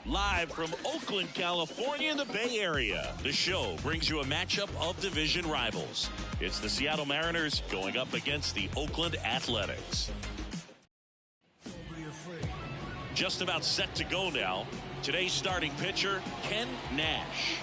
Live from Oakland, California in the Bay Area, the show brings you a matchup of division rivals. It's the Seattle Mariners going up against the Oakland Athletics. Just about set to go now. Today's starting pitcher, Ken Nash.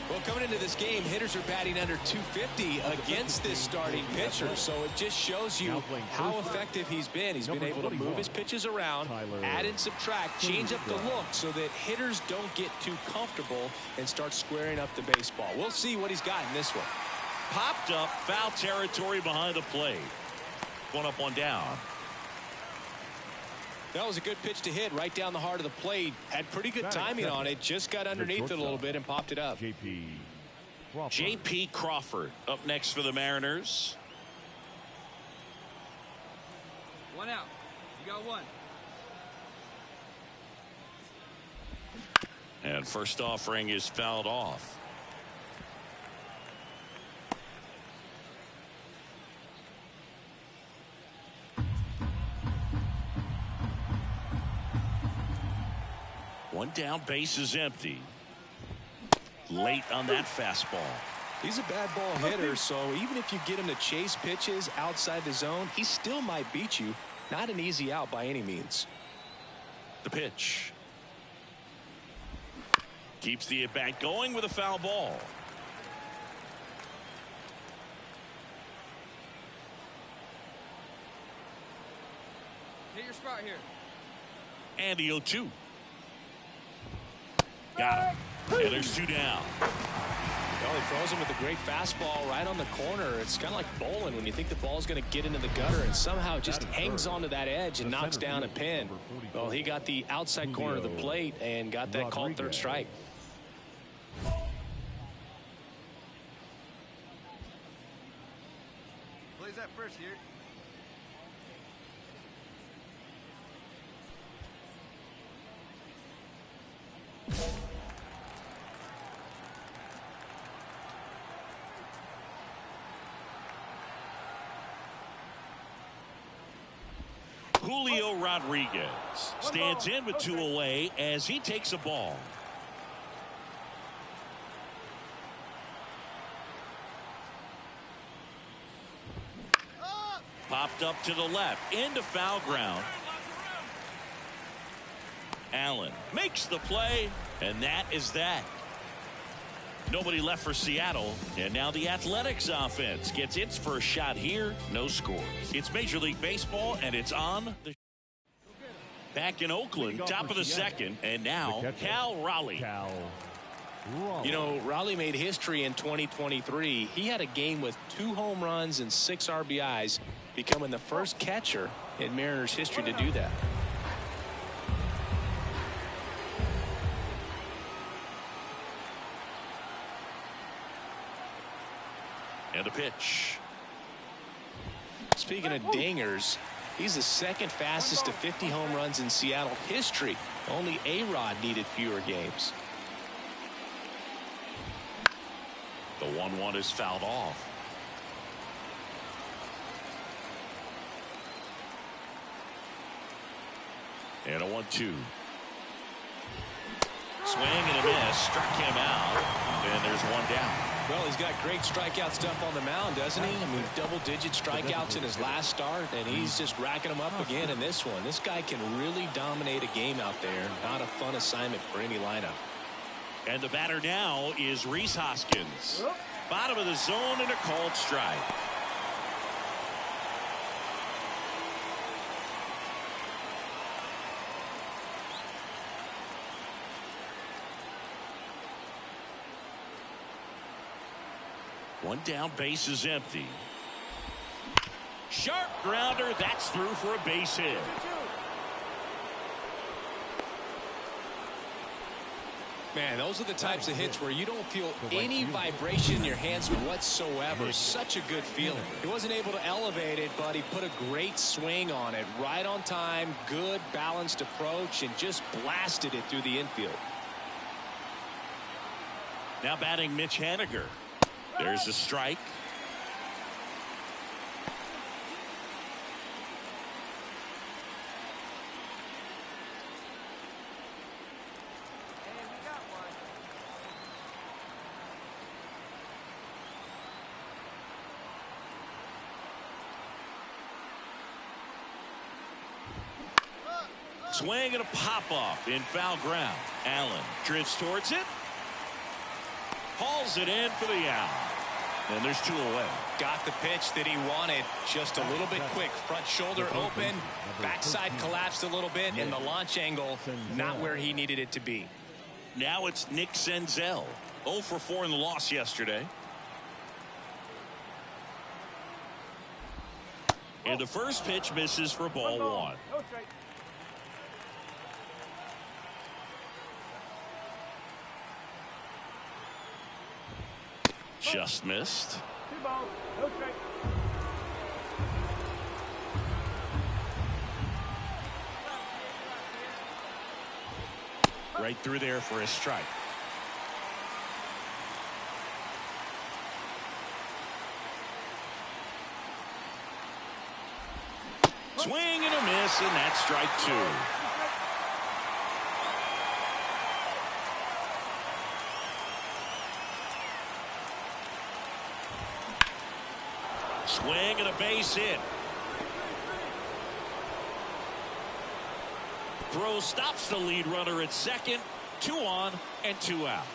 Well, coming into this game, hitters are batting under 250 against this starting pitcher, so it just shows you how effective he's been. He's been able to move his pitches around, add and subtract, change up the look so that hitters don't get too comfortable and start squaring up the baseball. We'll see what he's got in this one. Popped up, foul territory behind the plate. One up, one down. That was a good pitch to hit right down the heart of the plate. Had pretty good timing on it. Just got underneath it a little bit and popped it up. J.P. Crawford up next for the Mariners. One out. You got one. And first offering is fouled off. One down, base is empty. Late on that fastball. He's a bad ball hitter, so even if you get him to chase pitches outside the zone, he still might beat you. Not an easy out by any means. The pitch. Keeps the at-bat going with a foul ball. Hit your spot here. And the 0-2. Got him. And there's two down. Well, he throws him with a great fastball right on the corner. It's kind of like bowling when you think the ball's going to get into the gutter and somehow just hangs onto that edge and knocks down a pin. Well, he got the outside corner of the plate and got that called third strike. Plays that first here. Julio Rodriguez stands in with two away as he takes a ball. Popped up to the left into foul ground. Allen makes the play, and that is that. Nobody left for Seattle, and now the Athletics offense gets its first shot here. No score. It's Major League Baseball, and it's on the back in Oakland, top of the second, and now Cal Raleigh. You know, Raleigh made history in 2023. He had a game with 2 home runs and 6 RBIs, becoming the first catcher in Mariners history to do that. And a pitch. Speaking of dingers, he's the second fastest to 50 home runs in Seattle history. Only A-Rod needed fewer games. The 1-1 is fouled off. And a 1-2. Swing and a miss. Struck him out. And there's one down. Well, he's got great strikeout stuff on the mound, doesn't he? I mean, double-digit strikeouts in his last start, and he's just racking them up again in this one. This guy can really dominate a game out there. Not a fun assignment for any lineup. And the batter now is Rhys Hoskins. Bottom of the zone and a called strike. One down, base is empty. Sharp grounder, that's through for a base hit. Man, those are the types of hits where you don't feel any vibration in your hands whatsoever. Such a good feeling. He wasn't able to elevate it, but he put a great swing on it. Right on time, good balanced approach, and just blasted it through the infield. Now batting Mitch Haniger. There's a strike. Swing and a pop-off in foul ground. Allen drifts towards it. Hauls it in for the out. And there's 2 away. Got the pitch that he wanted, just a little bit quick. Front shoulder open, backside collapsed a little bit, and the launch angle not where he needed it to be. Now it's Nick Senzel. 0 for 4 in the loss yesterday. And the first pitch misses for ball 1. Just missed. 2 balls, no strike. Right through there for a strike. Swing and a miss, and that's strike 2. Swing and a base hit. Throw stops the lead runner at second. 2 on and 2 out.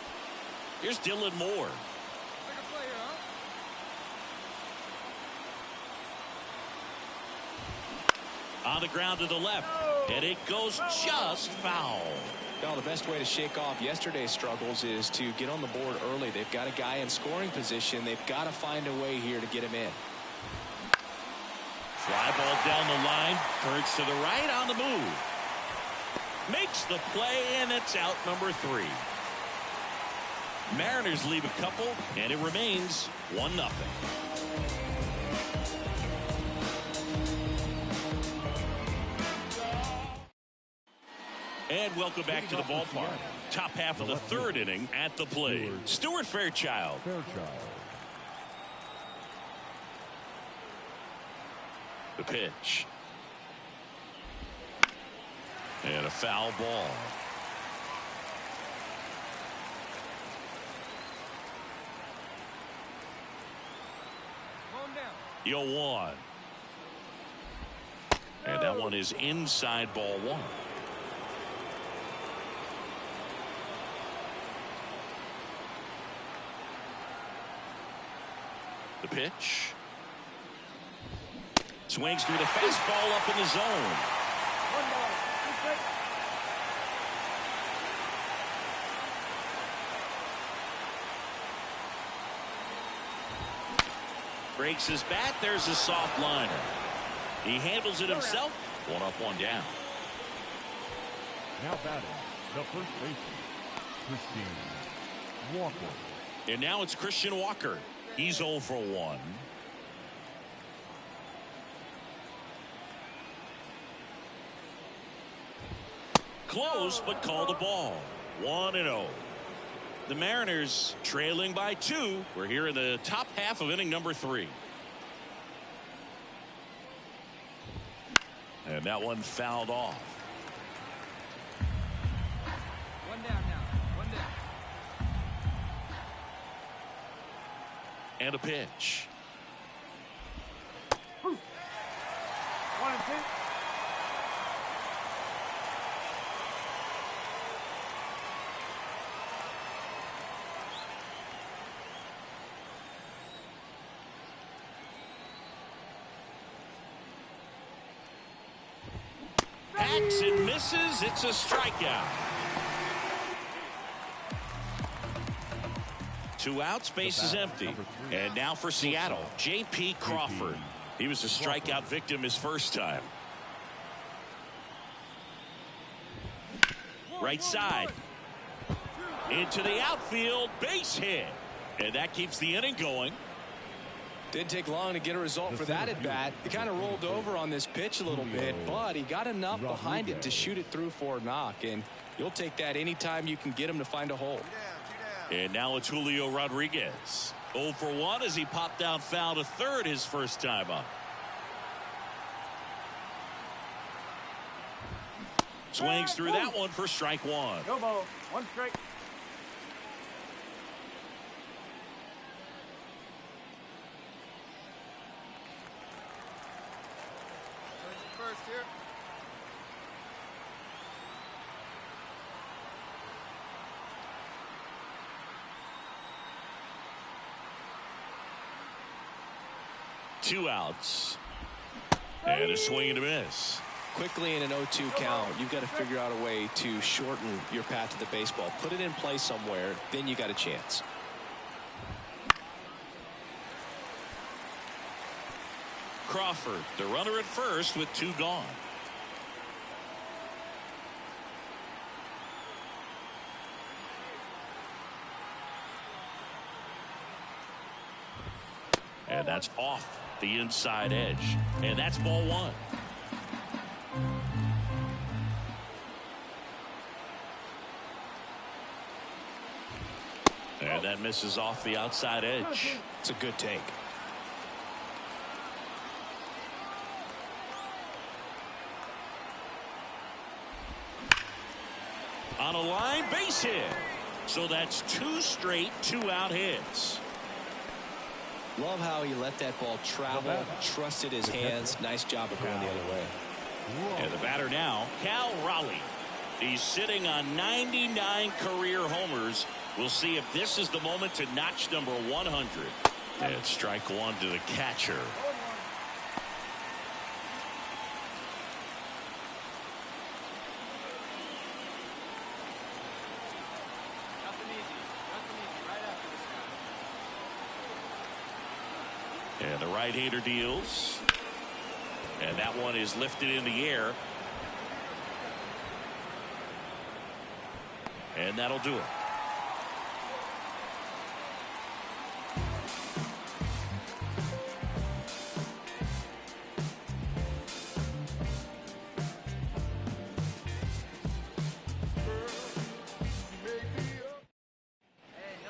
Here's Dylan Moore. On the ground to the left, and it goes just foul. Well, the best way to shake off yesterday's struggles is to get on the board early. They've got a guy in scoring position. They've got to find a way here to get him in. Fly ball down the line, turns to the right on the move. Makes the play, and it's out number 3. Mariners leave a couple, and it remains 1-0. And welcome back to the ballpark. Top half of the 3rd inning at the plate. Stuart Fairchild. The pitch. And a foul ball. Yo 1. And that one is inside ball 1. The pitch. Swings through the fastball up in the zone. 1 ball, 2 strikes. Breaks his bat. There's a soft liner. He handles it himself. 1 up, 1 down. Now batting, the first baseman, Christian Walker. And now it's Christian Walker. He's 0 for 1. Close, but called a ball. 1-0. The Mariners trailing by 2. We're here in the top half of inning number 3. And that one fouled off. 1 down now. 1 down. And a pitch. 1 and 2. Hacks and misses. It's a strikeout. 2 outs, base is empty. And now for Seattle, J.P. Crawford. He was a strikeout victim his first time. Right side. Into the outfield, base hit. And that keeps the inning going. Didn't take long to get a result for that at bat. He kind of rolled over on this pitch a little bit, but he got enough behind it to shoot it through for a knock. And you'll take that anytime you can get him to find a hole. And now it's Julio Rodriguez. 0 for 1 as he popped down foul to third his first time up. Swings through that one for strike 1. No ball, 1 strike. First here. 2 outs. And a swing and a miss. Quickly in an 0-2 count, you've got to figure out a way to shorten your path to the baseball. Put it in play somewhere, then you got a chance. Crawford, the runner at first with 2 gone. And that's off the inside edge. And that's ball 1. And that misses off the outside edge. It's a good take. On a line base hit. So that's 2 straight 2-out hits. Love how he let that ball travel, trusted his hands. Nice job of going the other way. And the batter now, Cal Raleigh. He's sitting on 99 career homers. We'll see if this is the moment to notch number 100. And strike 1 to the catcher. Nothing easy. Nothing easy. Right after this guy. And the right-hander deals. And that one is lifted in the air. And that'll do it.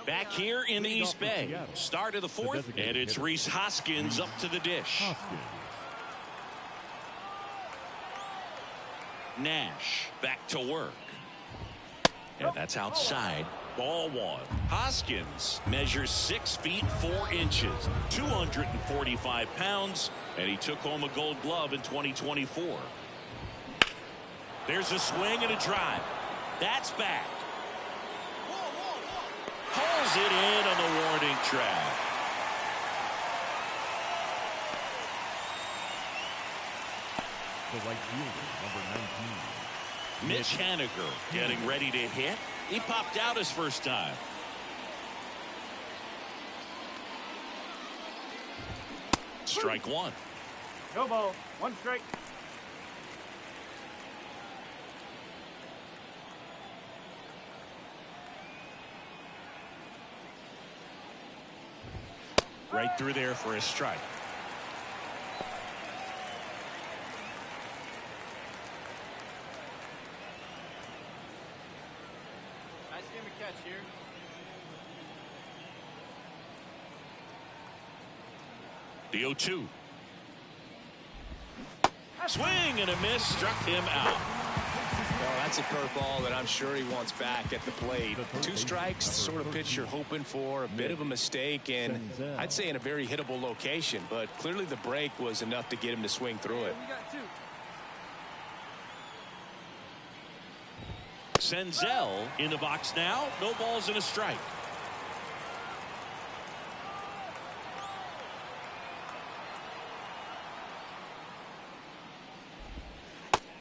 Back here in the East Bay. Start of the 4th, and it's Rhys Hoskins up to the dish. Nash back to work. And that's outside. Ball 1. Hoskins measures 6 feet 4 inches, 245 pounds, and he took home a Gold Glove in 2024. There's a swing and a drive. That's back. Hauls it in on the warning track. The right fielder, number 19. Mitch Haniger getting ready to hit. He popped out his first time. Strike 1. No ball. 1 strike. Right through there for a strike. Nice game of catch here. The 0-2. Swing and a miss, struck him out. Well, that's a curveball that I'm sure he wants back at the plate. 2 strikes, the sort of pitch you're hoping for. A bit of a mistake, and I'd say in a very hittable location. But clearly the break was enough to get him to swing through it. We got 2. Senzel in the box now. No balls and a strike.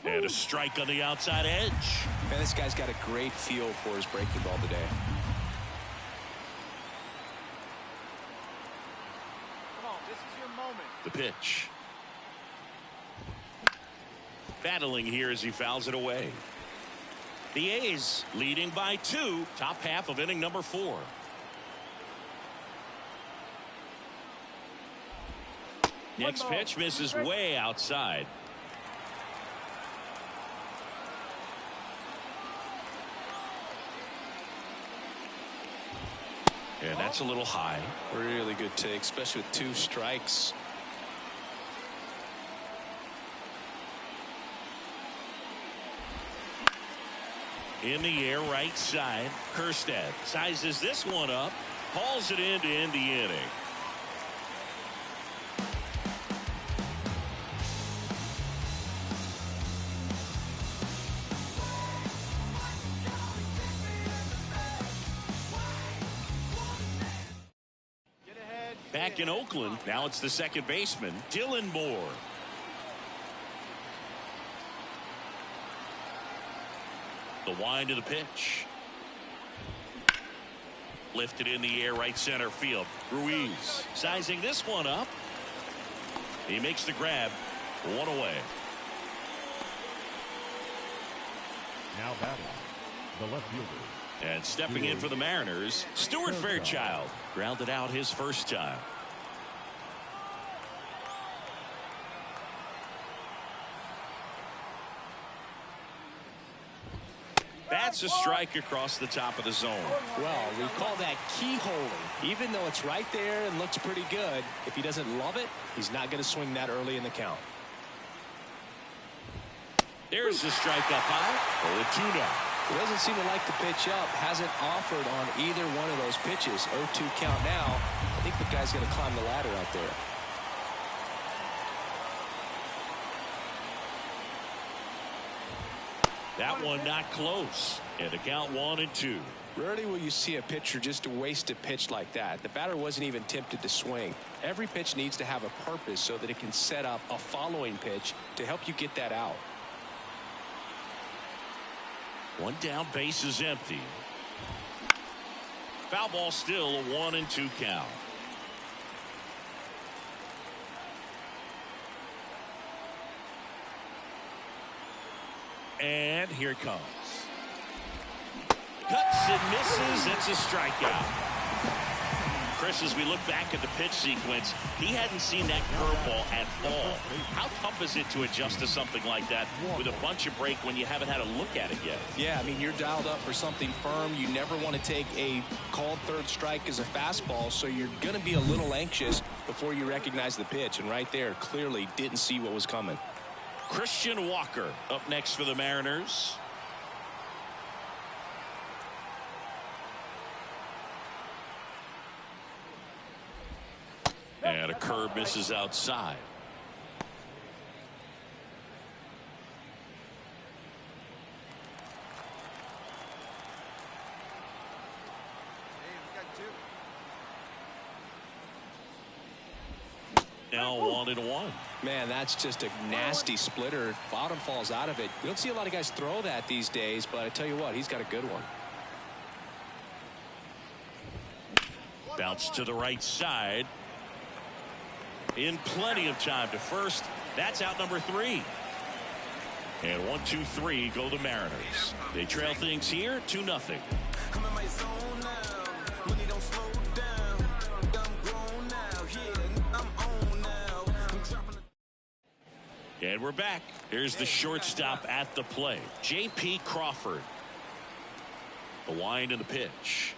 And a strike on the outside edge. Man, this guy's got a great feel for his breaking ball today. Come on, this is your moment. The pitch. Battling here as he fouls it away. The A's leading by 2, top half of inning number 4. Next pitch misses way outside. And that's a little high. Really good take, especially with 2 strikes. In the air, right side. Kerstad sizes this one up, hauls it in to end the inning. Get ahead, Back in Oakland, now it's the second baseman, Dylan Moore. The wind of the pitch. Lifted in the air, right center field. Ruiz sizing this one up. He makes the grab. One away. Now batting, the left fielder. And stepping in for the Mariners, Stuart Fairchild grounded out his first time. That's a strike across the top of the zone. Well, we call that keyholing. Even though it's right there and looks pretty good, if he doesn't love it, he's not going to swing that early in the count. There's the strike up high. 0-2 now. He doesn't seem to like the pitch up. Hasn't offered on either one of those pitches. 0-2 count now. I think the guy's going to climb the ladder out there. That one not close. And the count 1-2. Rarely will you see a pitcher just waste a pitch like that. The batter wasn't even tempted to swing. Every pitch needs to have a purpose so that it can set up a following pitch to help you get that out. One down, base is empty. Foul ball still, a 1-2 count. And here it comes. Cuts and misses. It's a strikeout. Chris, as we look back at the pitch sequence, he hadn't seen that curveball at all. How tough is it to adjust to something like that with a bunch of break when you haven't had a look at it yet? Yeah, I mean, you're dialed up for something firm. You never want to take a called third strike as a fastball, so you're going to be a little anxious before you recognize the pitch. And right there, clearly didn't see what was coming. Christian Walker up next for the Mariners. And a curve misses outside. Now 1-1. Man, that's just a nasty splitter. Bottom falls out of it. You don't see a lot of guys throw that these days, but I tell you what, he's got a good one. Bounce to the right side. In plenty of time to first. That's out number 3. And 1-2-3 go the Mariners. They trail things here 2-0. And we're back. Here's the shortstop at the plate, J.P. Crawford. The wind of the pitch.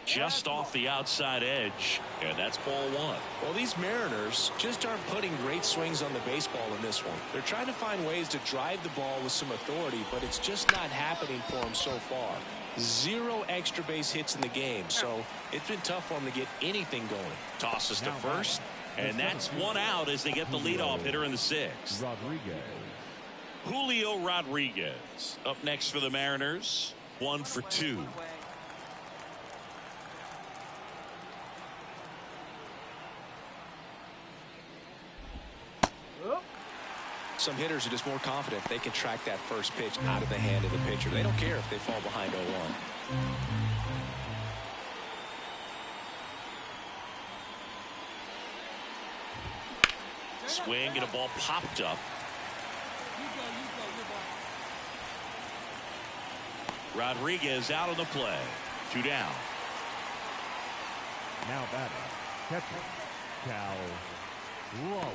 Just off the outside edge, and that's ball 1. Well, these Mariners just aren't putting great swings on the baseball in this one. They're trying to find ways to drive the ball with some authority, but it's just not happening for them so far. 0 extra base hits in the game, so it's been tough for them to get anything going. Tosses to first, and that's 1 out as they get the leadoff hitter in the 6th. Julio Rodriguez up next for the Mariners. 1 for 2. Some hitters are just more confident they can track that first pitch out of the hand of the pitcher. They don't care if they fall behind 0-1. Swing and a ball popped up. Rodriguez out on the play. 2 down. Now batting, catcher, Cal Raleigh.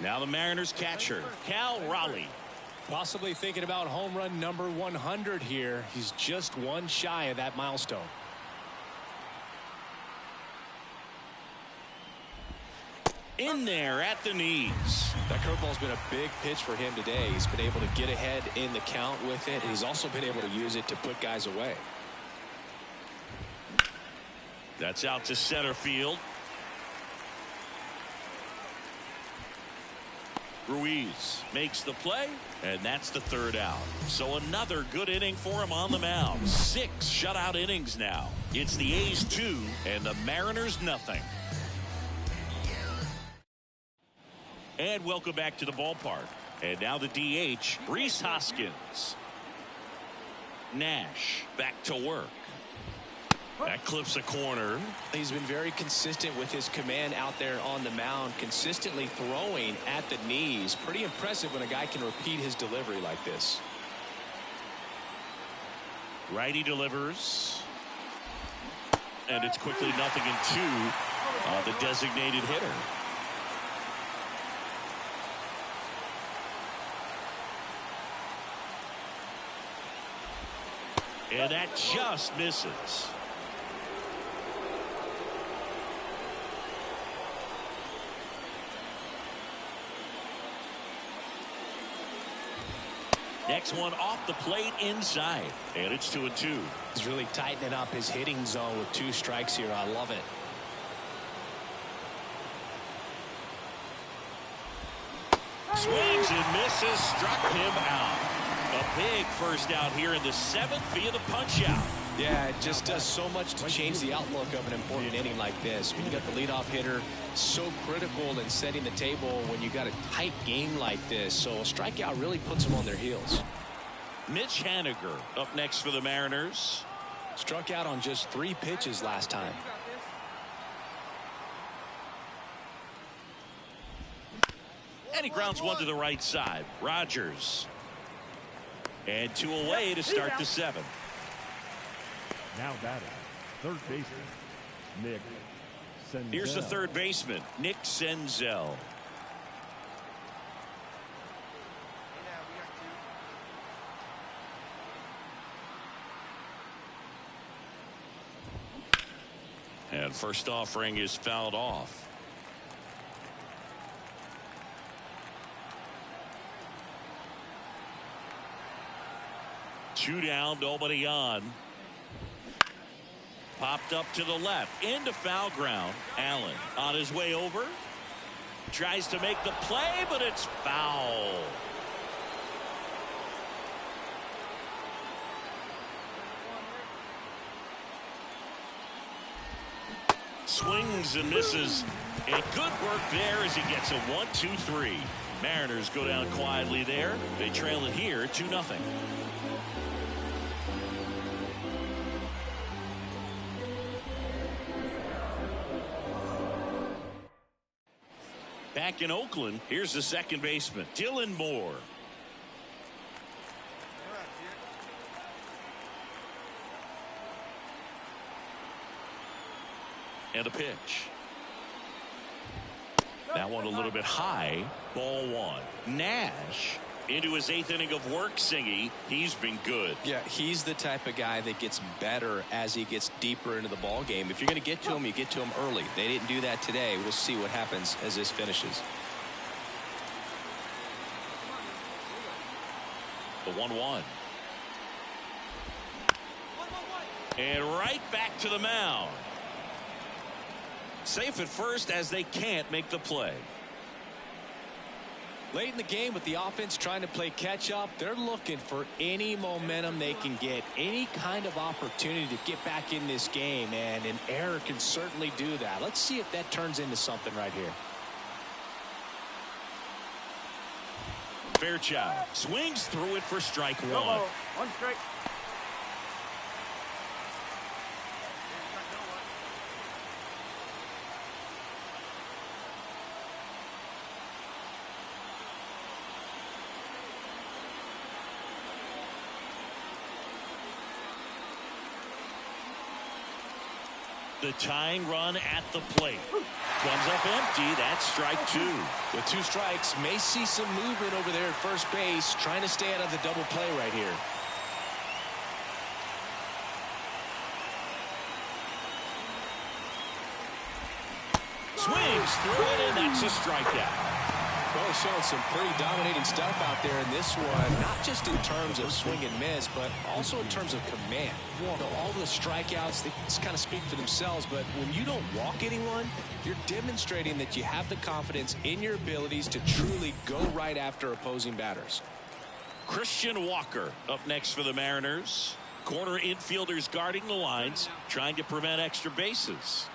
Now the Mariners catcher, Cal Raleigh. Possibly thinking about home run number 100 here. He's just 1 shy of that milestone. In there at the knees. That curveball's been a big pitch for him today. He's been able to get ahead in the count with it. He's also been able to use it to put guys away. That's out to center field. Ruiz makes the play, and that's the third out. So another good inning for him on the mound. 6 shutout innings now. It's the A's 2 and the Mariners nothing. And welcome back to the ballpark. And now the DH, Rhys Hoskins. Nash back to work. That clips a corner. He's been very consistent with his command out there on the mound, consistently throwing at the knees. Pretty impressive when a guy can repeat his delivery like this. Righty delivers. And it's quickly 0-2 on the designated hitter. And that just misses. Next one off the plate inside. And it's 2-2. He's really tightening up his hitting zone with 2 strikes here. I love it. Swings and misses. Struck him out. A big first out here in the 7th via the punch out. Yeah, it just does so much to change the outlook of an important inning like this. When you got the leadoff hitter, so critical in setting the table when you got a tight game like this. So a strikeout really puts them on their heels. Mitch Haniger up next for the Mariners. Struck out on just 3 pitches last time. And he grounds one to the right side. Rogers. And 2 away to start the 7th. Now batting, third baseman, Nick Senzel. Here's the third baseman, Nick Senzel. And first offering is fouled off. Two down, nobody on. Popped up to the left, into foul ground. Allen on his way over. Tries to make the play, but it's foul. Swings and misses. And good work there as he gets a 1-2-3. Mariners go down quietly there. They trail it here 2-0. Back in Oakland, here's the second baseman, Dylan Moore. And a pitch. That one a little bit high. Ball 1. Nash into his 8th inning of work, Singy. He's been good. Yeah, he's the type of guy that gets better as he gets deeper into the ball game. If you're going to get to him, you get to him early. They didn't do that today. We'll see what happens as this finishes. The 1-1. And right back to the mound. Safe at first as they can't make the play. Late in the game with the offense trying to play catch up, they're looking for any momentum they can get, any kind of opportunity to get back in this game, and an error can certainly do that. Let's see if that turns into something right here. Fairchild swings through it for strike 1. One strike. The tying run at the plate. Comes up empty. That's strike 2. With 2 strikes, may see some movement over there at first base, trying to stay out of the double play right here. Swings through it, and that's a strikeout. Well, he's showing some pretty dominating stuff out there in this one, not just in terms of swing and miss, but also in terms of command. All the strikeouts, they just kind of speak for themselves, but when you don't walk anyone, you're demonstrating that you have the confidence in your abilities to truly go right after opposing batters. Christian Walker up next for the Mariners. Corner infielders guarding the lines, trying to prevent extra bases.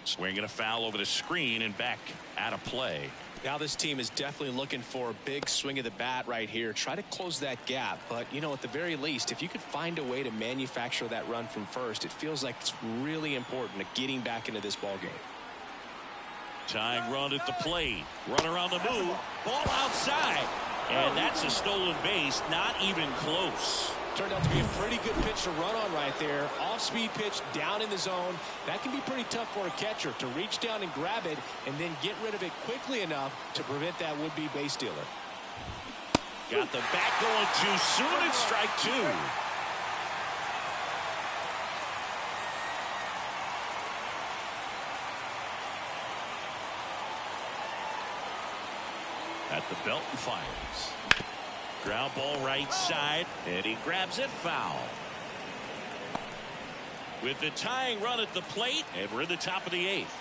Swinging a foul over the screen and back out of play. Now this team is definitely looking for a big swing of the bat right here. Try to close that gap. But, you know, at the very least, if you could find a way to manufacture that run from first, it feels like it's really important to getting back into this ball game. Tying run at the plate. Runner on the move. Ball outside. And that's a stolen base. Not even close. Turned out to be a pretty good pitch to run on right there. Off-speed pitch down in the zone. That can be pretty tough for a catcher to reach down and grab it and then get rid of it quickly enough to prevent that would-be base stealer. Got the bat going too soon. It's strike two. At the belt and fires. Ground ball right side, and he grabs it foul. With the tying run at the plate, and we're in the top of the eighth.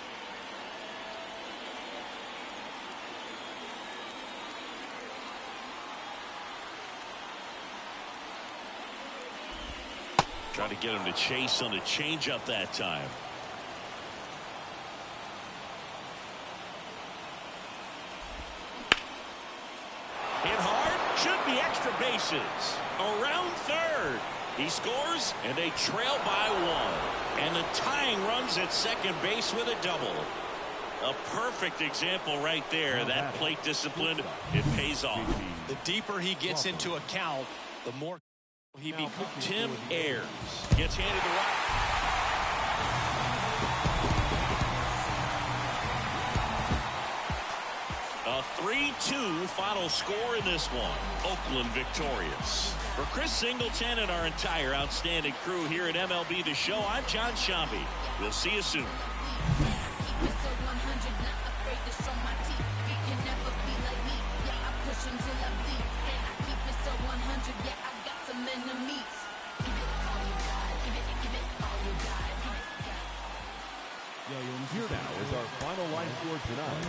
Trying to get him to chase on the changeup that time. Hit hard, should be extra bases. Around third. He scores, and they trail by one. And the tying runs at second base with a double. A perfect example right there. That plate discipline, it pays off. The deeper he gets into a count, the more he becomes. Tim Ayers gets handed the rock. A 3-2 final score in this one. Oakland victorious. For Chris Singleton and our entire outstanding crew here at MLB The Show, I'm John Shambi. We'll see you soon. Here now is our final line score tonight.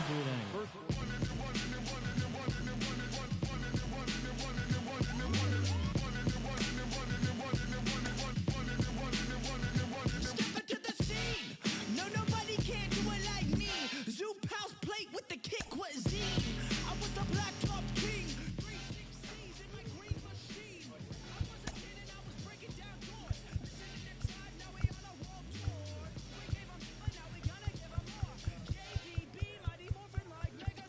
Step into the scene. No, nobody can do it like me. Zoo Pals plate with the kick cuisine. I was the black top king. 360s in my green machine. I was a kid and I was breaking down doors. Sitting inside, now we on a world tour. We gave 'em, but now we gonna give 'em more. JDB, mighty morphin like Mega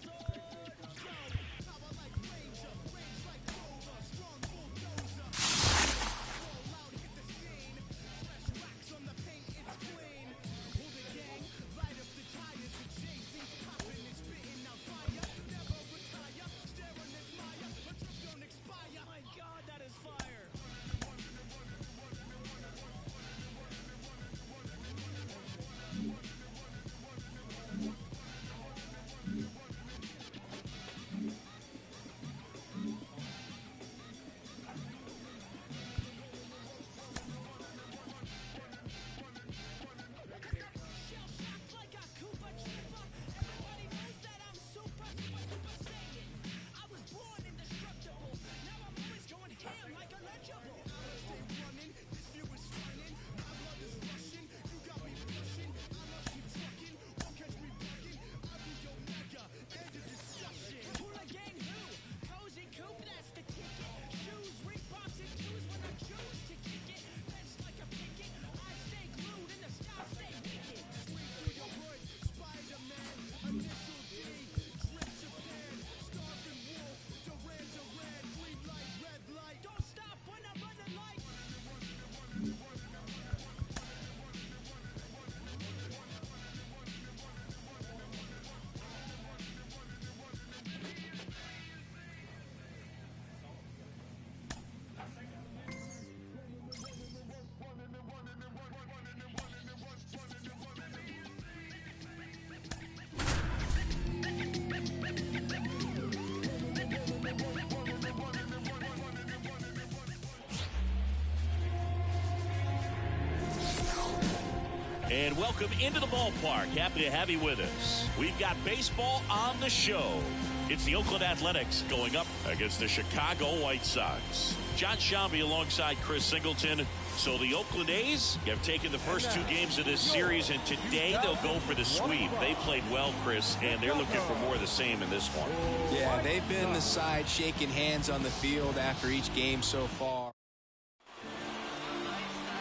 And welcome into the ballpark. Happy to have you with us. We've got baseball on the show. It's the Oakland Athletics going up against the Chicago White Sox. John Shambi alongside Chris Singleton. So the Oakland A's have taken the first two games of this series, and today they'll go for the sweep. They played well, Chris, and they're looking for more of the same in this one. Yeah, they've been the side shaking hands on the field after each game so far.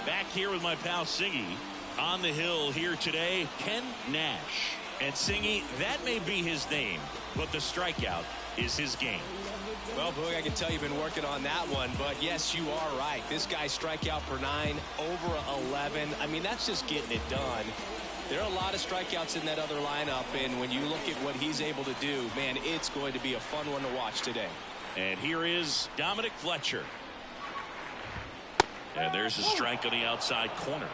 Back here with my pal Singy. On the hill here today, Ken Nash. And Singy, that may be his name, but the strikeout is his game. Well, Boog, I can tell you've been working on that one, but yes, you are right. This guy's strikeout per 9, over 11. I mean, that's just getting it done. There are a lot of strikeouts in that other lineup, and when you look at what he's able to do, man, it's going to be a fun one to watch today. And here is Dominic Fletcher. And there's a strike on the outside corner.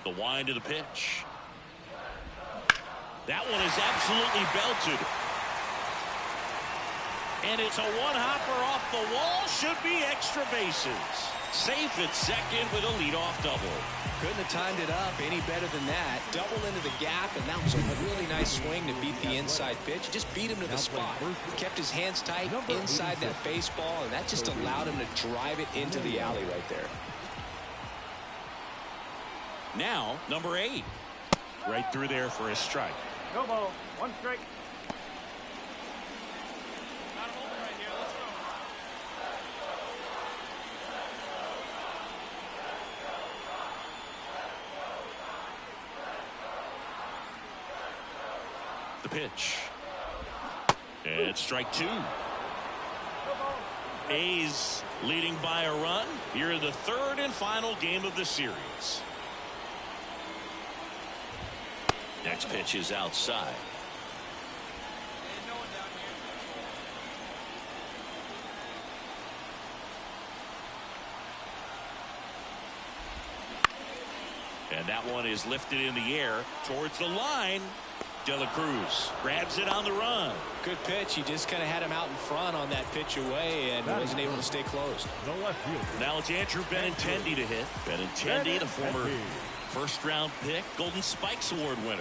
The wind of the pitch. That one is absolutely belted. And it's a one-hopper off the wall. Should be extra bases. Safe at second with a leadoff double. Couldn't have timed it up any better than that. Double into the gap, and that was a really nice swing to beat the inside pitch. Just beat him to the spot. Kept his hands tight inside that baseball, and that just allowed him to drive it into the alley right there. Now, number 8. Right through there for a strike. No ball. 1 strike. The pitch. And strike 2. A's leading by a run here in the third and final game of the series. Next pitch is outside. And that one is lifted in the air towards the line. De La Cruz grabs it on the run. Good pitch. He just kind of had him out in front on that pitch away and wasn't able to stay close. Now it's Andrew Benintendi to hit. Benintendi, the former first-round pick, Golden Spikes Award winner.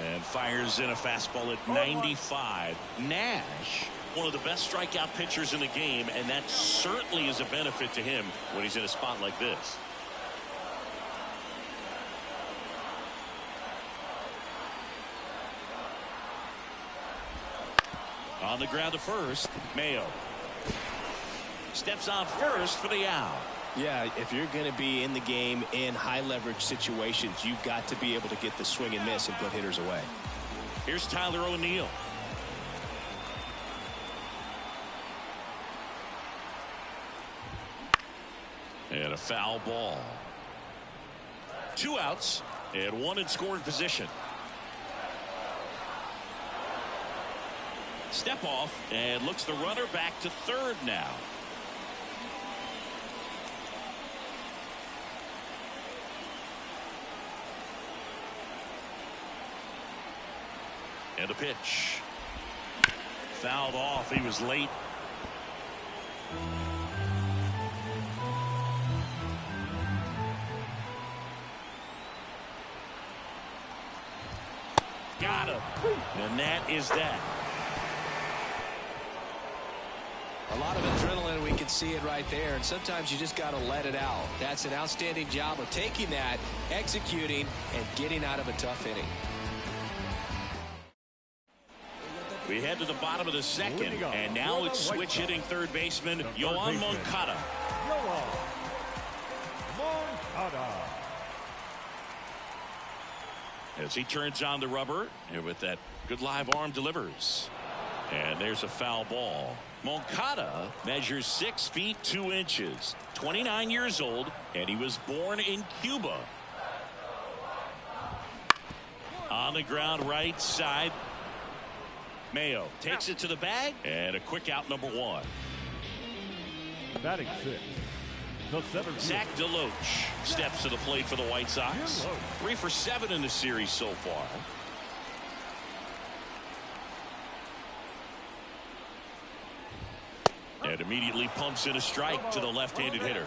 And fires in a fastball at 95. Nash, one of the best strikeout pitchers in the game, and that certainly is a benefit to him when he's in a spot like this. On the ground to first, Mayo steps on first for the out. Yeah, if you're going to be in the game in high leverage situations, you've got to be able to get the swing and miss and put hitters away. Here's Tyler O'Neill. And a foul ball. 2 outs and 1 in scoring position. Step off and looks the runner back to third now. And a pitch. Fouled off. He was late. Got him. And that is that. A lot of adrenaline. We can see it right there. And sometimes you just got to let it out. That's an outstanding job of taking that, executing, and getting out of a tough inning. We head to the bottom of the second, and now it's switch hitting third baseman Yoan Moncada. As he turns on the rubber, and with that good live arm delivers. And there's a foul ball. Moncada measures 6 feet 2 inches, 29 years old, and he was born in Cuba. On the ground right side. Mayo takes it to the bag, and a quick out, number 1. Batting 6, Zach DeLoach steps to the plate for the White Sox. 3 for 7 in the series so far. And immediately pumps in a strike to the left-handed hitter.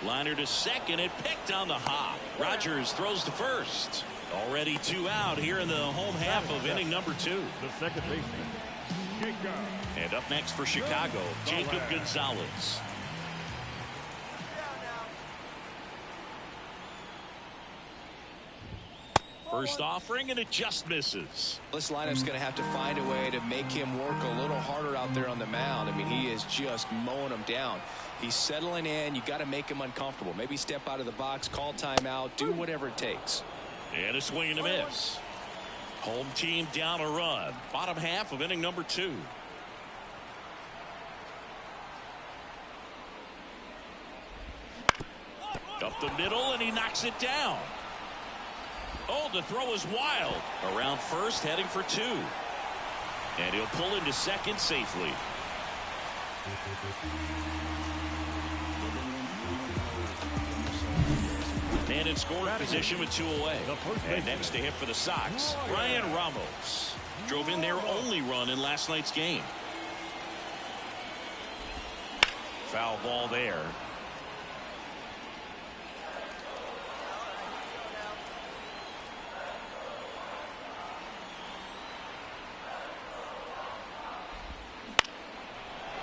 Liner to second, and picked on the hop. Rogers throws to first. Already 2 out here in the home half of inning number 2. The second baseman. And up next for Chicago, Jacob Gonzalez. First offering, and it just misses. This lineup's going to have to find a way to make him work a little harder out there on the mound. I mean, he is just mowing them down. He's settling in. You got to make him uncomfortable. Maybe step out of the box, call timeout, do whatever it takes. And a swing and a miss. Home team down a run. Bottom half of inning number 2. Up the middle, and he knocks it down. Oh, the throw is wild. Around first, heading for 2. And he'll pull into second safely. And in scoring position with 2 away. And next to hit for the Sox, Brian Ramos. Drove in their only run in last night's game. Foul ball there.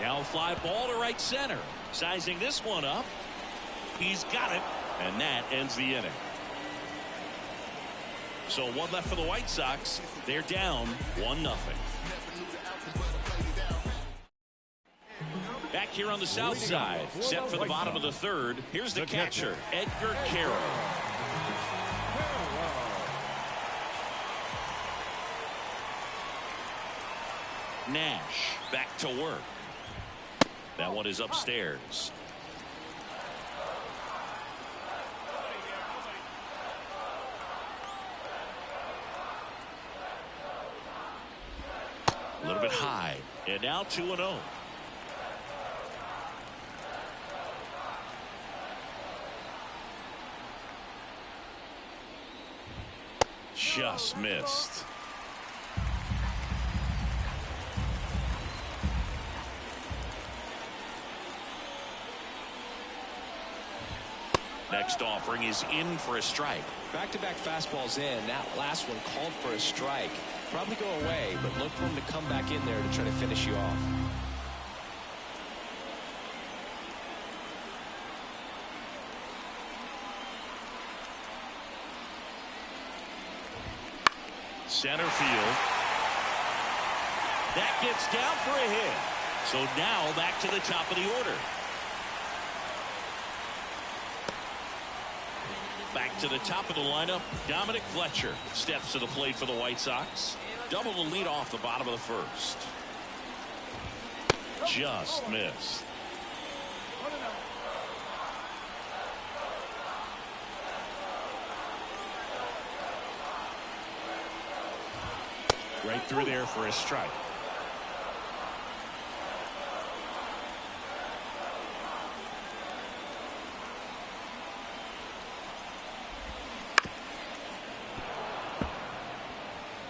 Now fly ball to right center. Sizing this one up. He's got it. And that ends the inning. So 1 left for the White Sox. They're down 1-0. Back here on the south side. Set for the bottom of the 3rd. Here's the catcher, Edgar Carroll. Nash back to work. That one is upstairs. A little bit high. And now 2-0. Just missed. Next offering is in for a strike. Back-to-back fastballs in. That last one called for a strike. Probably go away, but look for him to come back in there to try to finish you off. Center field. That gets down for a hit. So now back to the top of the order. Back to the top of the lineup, Dominic Fletcher steps to the plate for the White Sox. Double the lead off the bottom of the 1st. Just missed. Right through there for a strike.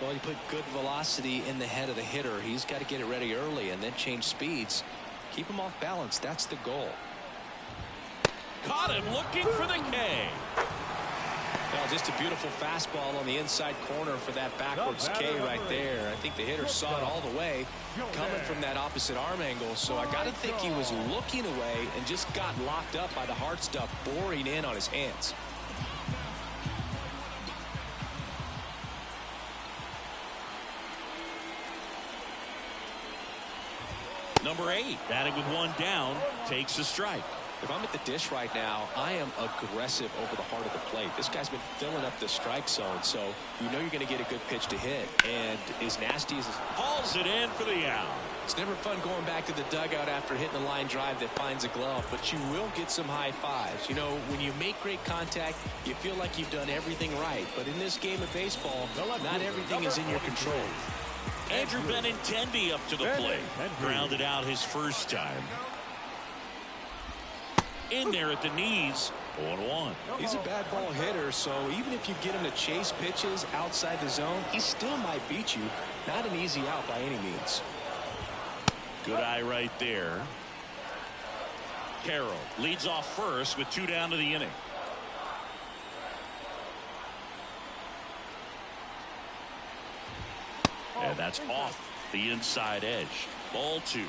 Well, you put good velocity in the head of the hitter. He's got to get it ready early and then change speeds. Keep him off balance. That's the goal. Caught him looking for the K. Well, just a beautiful fastball on the inside corner for that backwards K right there. I think the hitter saw it all the way coming from that opposite arm angle. So I got to think he was looking away and just got locked up by the hard stuff boring in on his hands. Number 8, batting with 1 down, takes a strike. If I'm at the dish right now, I am aggressive over the heart of the plate. This guy's been filling up the strike zone, so you know you're going to get a good pitch to hit. And as nasty as hauls it in for the out. It's never fun going back to the dugout after hitting a line drive that finds a glove, but you will get some high fives. You know, when you make great contact, you feel like you've done everything right. But in this game of baseball, not everything is in your control. Andrew Benintendi up to the plate. Grounded out his first time. In there at the knees, 0-1. He's a bad ball hitter, so even if you get him to chase pitches outside the zone, he still might beat you. Not an easy out by any means. Good eye right there. Carroll leads off first with 2 down to the inning. And that's off the inside edge. Ball 2.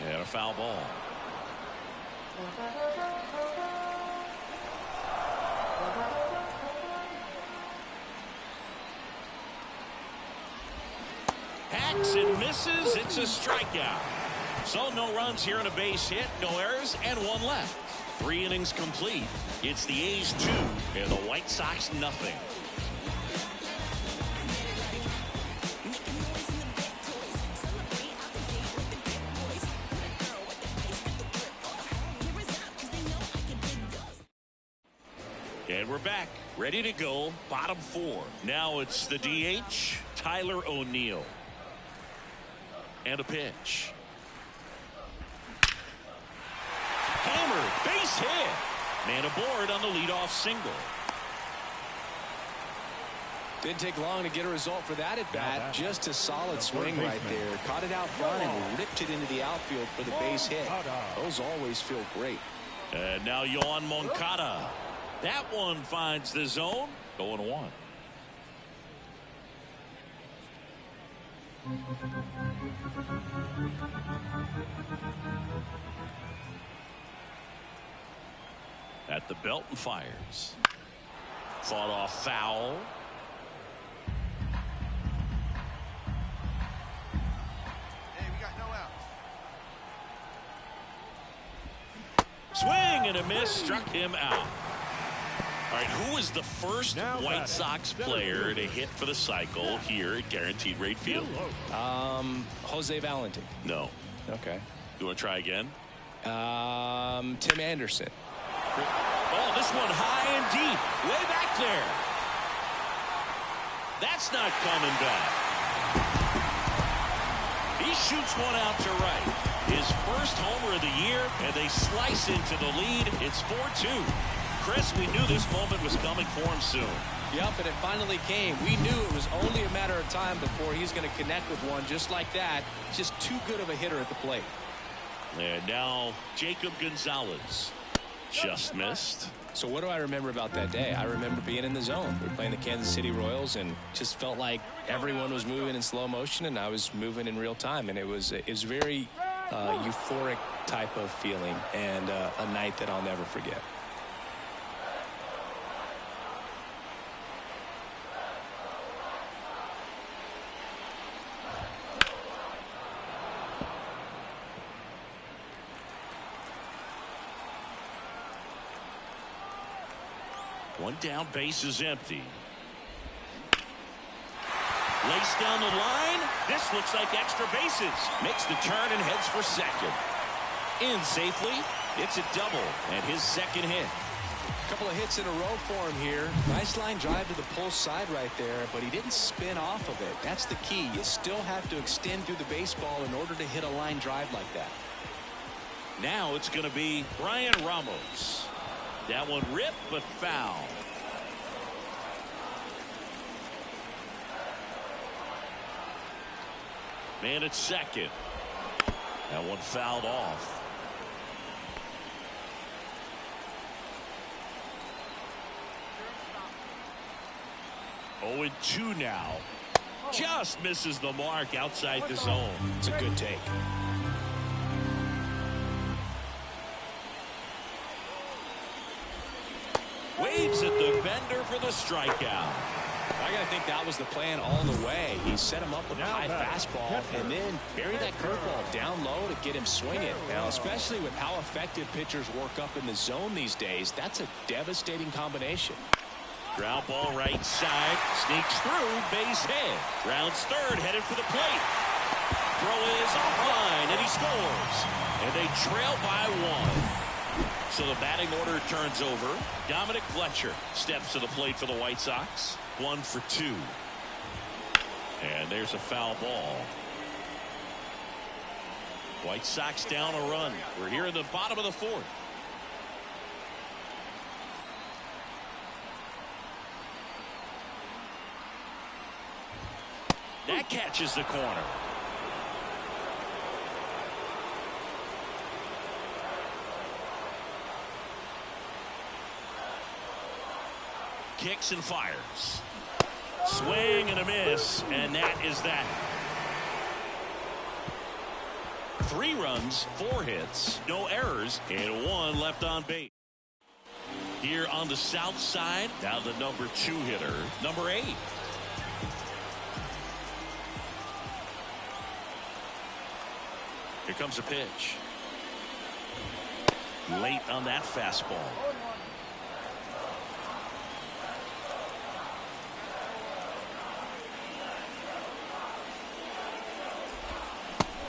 And a foul ball. Hacks and misses. It's a strikeout. So no runs here and a base hit, no errors, and 1 left. 3 innings complete. It's the A's 2 and the White Sox nothing. And we're back, ready to go, bottom 4. Now it's the DH, Tyler O'Neill. And a pitch. Hammered, base hit. Man aboard on the leadoff single. Didn't take long to get a result for that at bat. Just a solid swing right there. Caught it out front and ripped it into the outfield for the base hit. Those always feel great. And now Yoan Moncada. That one finds the zone. 0-1. At the belt and fires. Fought off foul. Hey, we got no outs. Swing and a miss. Struck him out. All right, who was the first White Sox player to hit for the cycle here at Guaranteed Rate Field? Jose Valentin. No. Okay. You want to try again? Tim Anderson. Oh, this one high and deep. Way back there. That's not coming back. He shoots one out to right. His first homer of the year, and they slice into the lead. It's 4-2. Chris, we knew this moment was coming for him soon. Yep, and it finally came. We knew it was only a matter of time before he's going to connect with one just like that. Just too good of a hitter at the plate. And now Jacob Gonzalez just missed. So what do I remember about that day? I remember being in the zone. We were playing the Kansas City Royals and just felt like everyone was moving in slow motion and I was moving in real time. And it was very euphoric type of feeling and a night that I'll never forget. One down, base is empty. Lace down the line. This looks like extra bases. Makes the turn and heads for second. In safely. It's a double and his second hit. A couple of hits in a row for him here. Nice line drive to the pull side right there, but he didn't spin off of it. That's the key. You still have to extend through the baseball in order to hit a line drive like that. Now it's going to be Brian Ramos. That one ripped but foul. Man at second. That one fouled off. 0-2 now. Just misses the mark outside the zone. It's a good take. Waves at the bender for the strikeout. I got to think that was the plan all the way. He set him up with a high fastball and then buried that curveball down low to get him swinging. Now, especially with how effective pitchers work up in the zone these days, that's a devastating combination. Ground ball right side. Sneaks through. Base hit. Rounds third. Headed for the plate. Throw is offline, and he scores. And they trail by 1. So the batting order turns over. Dominic Fletcher steps to the plate for the White Sox. 1 for 2. And there's a foul ball. White Sox down a run. We're here in the bottom of the 4th. That catches the corner. Kicks and fires. Swing and a miss, and that is that. 3 runs, 4 hits, no errors, and 1 left on base. Here on the south side, now the number 2 hitter, number 8. Here comes a pitch. Late on that fastball.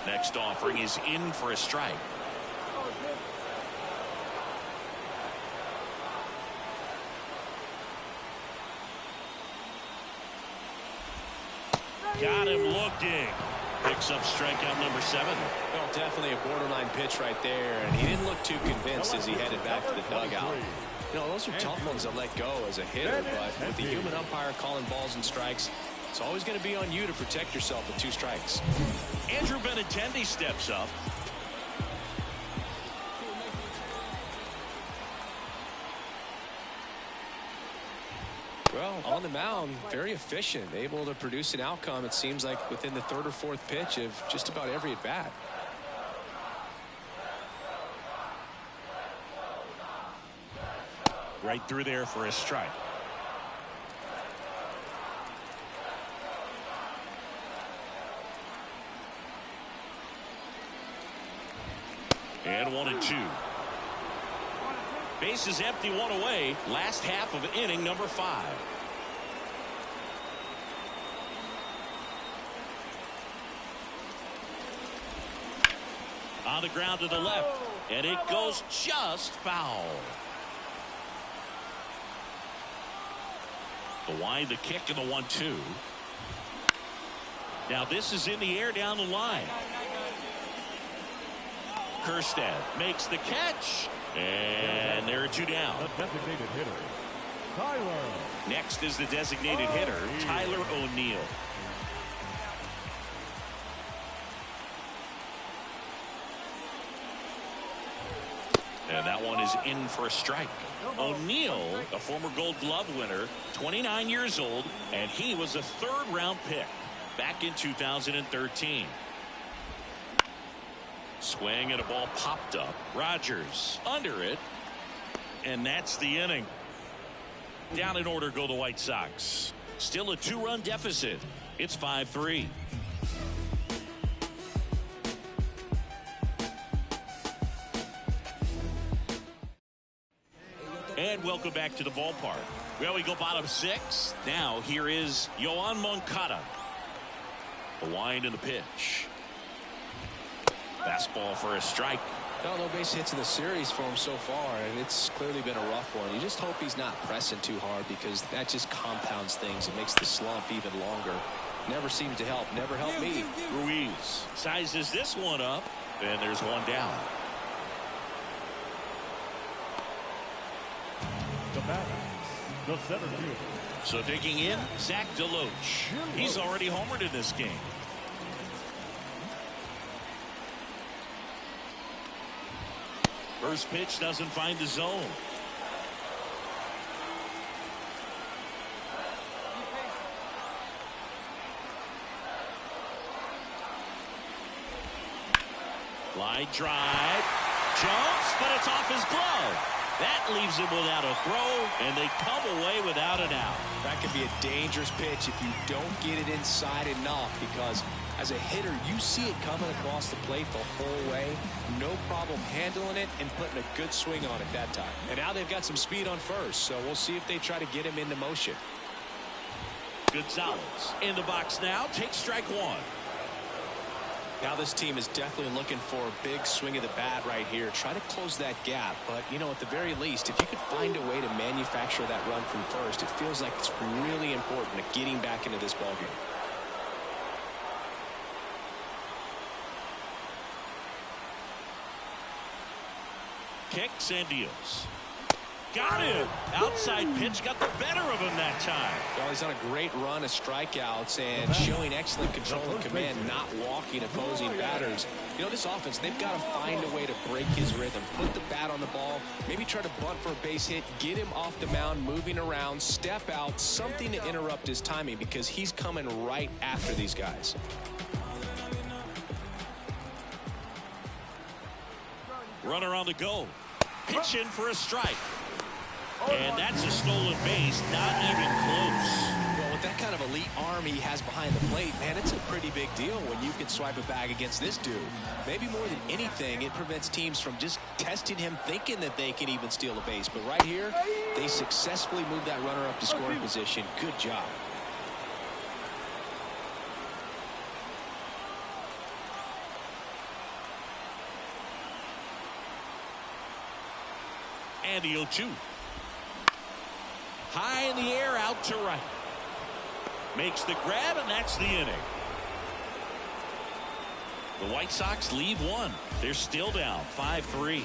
Next offering is in for a strike. Got him looking. Picks up strikeout number 7. Well, definitely a borderline pitch right there, and he didn't look too convinced as he headed back to the dugout. You know, those are tough ones to let go as a hitter, but with the human umpire calling balls and strikes, it's always going to be on you to protect yourself with 2 strikes. Andrew Benintendi steps up. Well, on the mound, very efficient, able to produce an outcome, it seems like, within the 3rd or 4th pitch of just about every at-bat. Right through there for a strike. And 1-2. Base is empty, 1 away. Last half of inning number 5. On the ground to the left, and it goes just foul. The wind, the kick, and the 1-2. Now this is in the air down the line. Kerstad makes the catch, and there are 2 down. The designated hitter, Tyler. Next is the designated hitter, Tyler O'Neill. And that one is in for a strike. O'Neill, a former Gold Glove winner, 29 years old, and he was a 3rd-round pick back in 2013. Swing and a ball popped up. Rogers under it, and that's the inning. Down in order go the White Sox. Still a 2-run deficit. It's 5-3. And welcome back to the ballpark. Well, we go bottom 6. Now here is Yoan Moncada. The wind and the pitch. Fastball for a strike. No base hits in the series for him so far, and it's clearly been a rough one. You just hope he's not pressing too hard, because that just compounds things. It makes the slump even longer. Never seems to help. Never helped me. Ruiz sizes this one up, and there's 1 down. The batter, the center fielder. So digging in, Zach DeLoach. He's already homered in this game. First pitch doesn't find the zone. Line drive. Jumps, but it's off his glove. That leaves him without a throw, and they come away without an out. That could be a dangerous pitch if you don't get it inside enough, because as a hitter, you see it coming across the plate the whole way. No problem handling it and putting a good swing on it that time. And now they've got some speed on first, so we'll see if they try to get him into motion. Gonzalez in the box now, takes strike one. Now this team is definitely looking for a big swing of the bat right here. Try to close that gap. But, you know, at the very least, if you could find a way to manufacture that run from first, it feels like it's really important to getting back into this ballgame. Kicks and deals. Got him. Outside pitch got the better of him that time. Well, he's on a great run of strikeouts and showing excellent control and command, not walking opposing batters. You know, this offense, they've got to find a way to break his rhythm, put the bat on the ball, maybe try to bunt for a base hit, get him off the mound, moving around, step out, something to interrupt his timing, because he's coming right after these guys. Runner on the go. Pitch in for a strike. And that's a stolen base, not even close. Well, with that kind of elite arm he has behind the plate, man, it's a pretty big deal when you can swipe a bag against this dude. Maybe more than anything, it prevents teams from just testing him, thinking that they can even steal a base. But right here, they successfully moved that runner up to scoring position. Good job. And the 0-2. High in the air, out to right. Makes the grab, and that's the inning. The White Sox lead one. They're still down 5-3.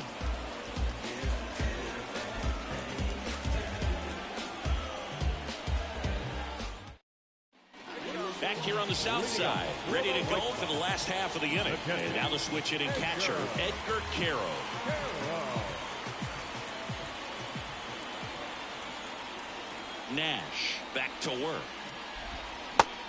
Back here on the south side, ready to go for the last half of the inning. And now the switch hitting catcher, Edgar Caro. Nash back to work.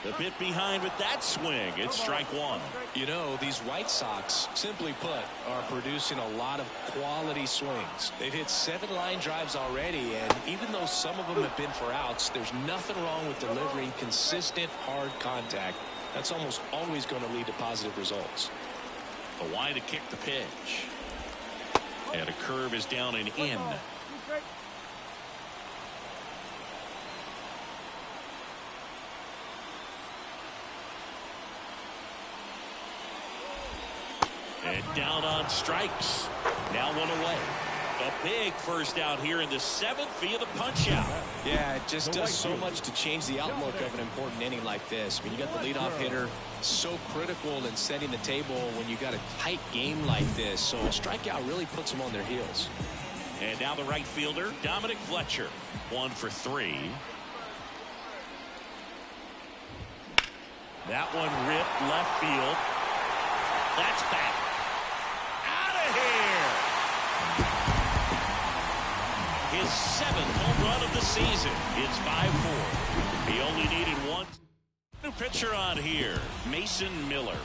A bit behind with that swing. It's strike one. You know, these White Sox, simply put, are producing a lot of quality swings. They've hit 7 line drives already, and even though some of them have been for outs, there's nothing wrong with delivering consistent, hard contact. That's almost always going to lead to positive results. A wide to kick the pitch. And a curve is down and in. And down on strikes. Now one away. A big first out here in the 7th via the punch out. Yeah, it just does so much to change the outlook of an important inning like this. When you got the leadoff hitter, so critical in setting the table when you got a tight game like this. So a strikeout really puts them on their heels. And now the right fielder, Dominic Fletcher. 1 for 3. That one ripped left field. That's back. His 7th home run of the season. It's 5-4. He only needed one. New pitcher on here, Mason Miller.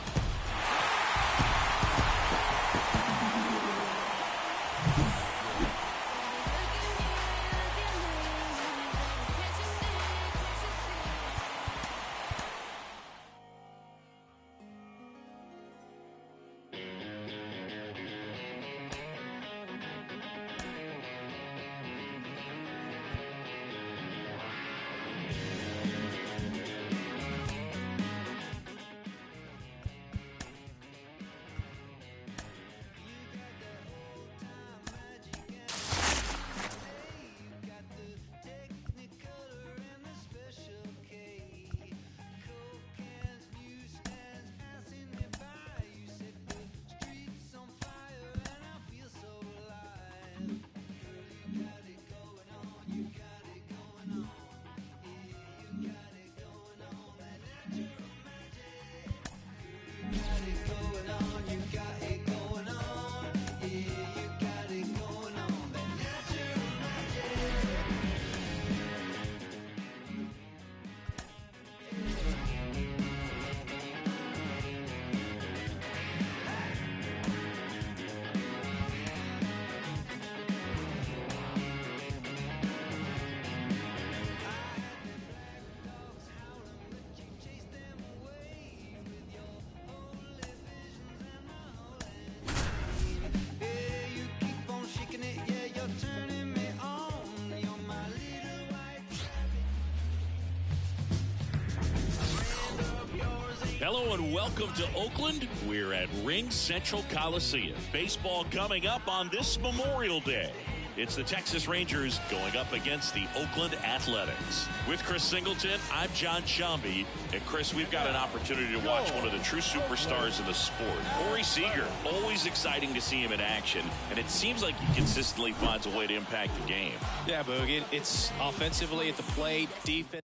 Hello and welcome to Oakland. We're at Ring Central Coliseum. Baseball coming up on this Memorial Day. It's the Texas Rangers going up against the Oakland Athletics. With Chris Singleton, I'm John Shambi. And Chris, we've got an opportunity to watch one of the true superstars in the sport. Corey Seager, always exciting to see him in action. And it seems like he consistently finds a way to impact the game. Yeah, Boog, it's offensively at the plate, defense.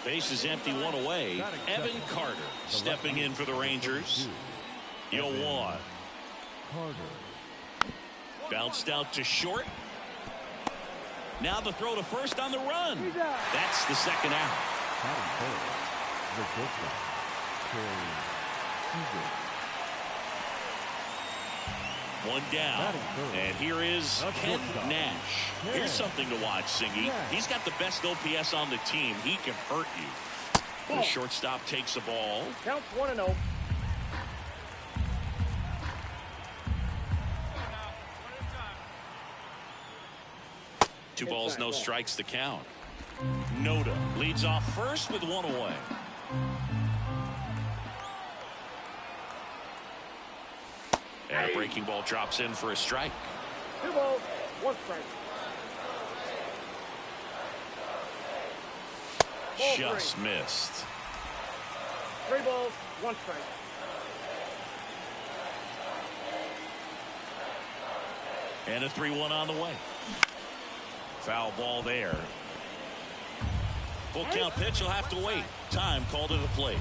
Base is empty, one away. Evan Carter stepping in for the Rangers. 0-1. Carter. Bounced out to short. Now the throw to first on the run. That's the second out. One down. And here is Ken Nash. Here's something to watch, Singy. He's got the best OPS on the team. He can hurt you. The shortstop takes the ball. Counts 1-0. Two balls, no strikes to count. Noda leads off first with one away. And a breaking ball drops in for a strike. 2 balls, 1 strike. Just missed. 3 balls, 1 strike. And a 3-1 on the way. Foul ball there. Full count pitch will have to wait. Time called to the plate.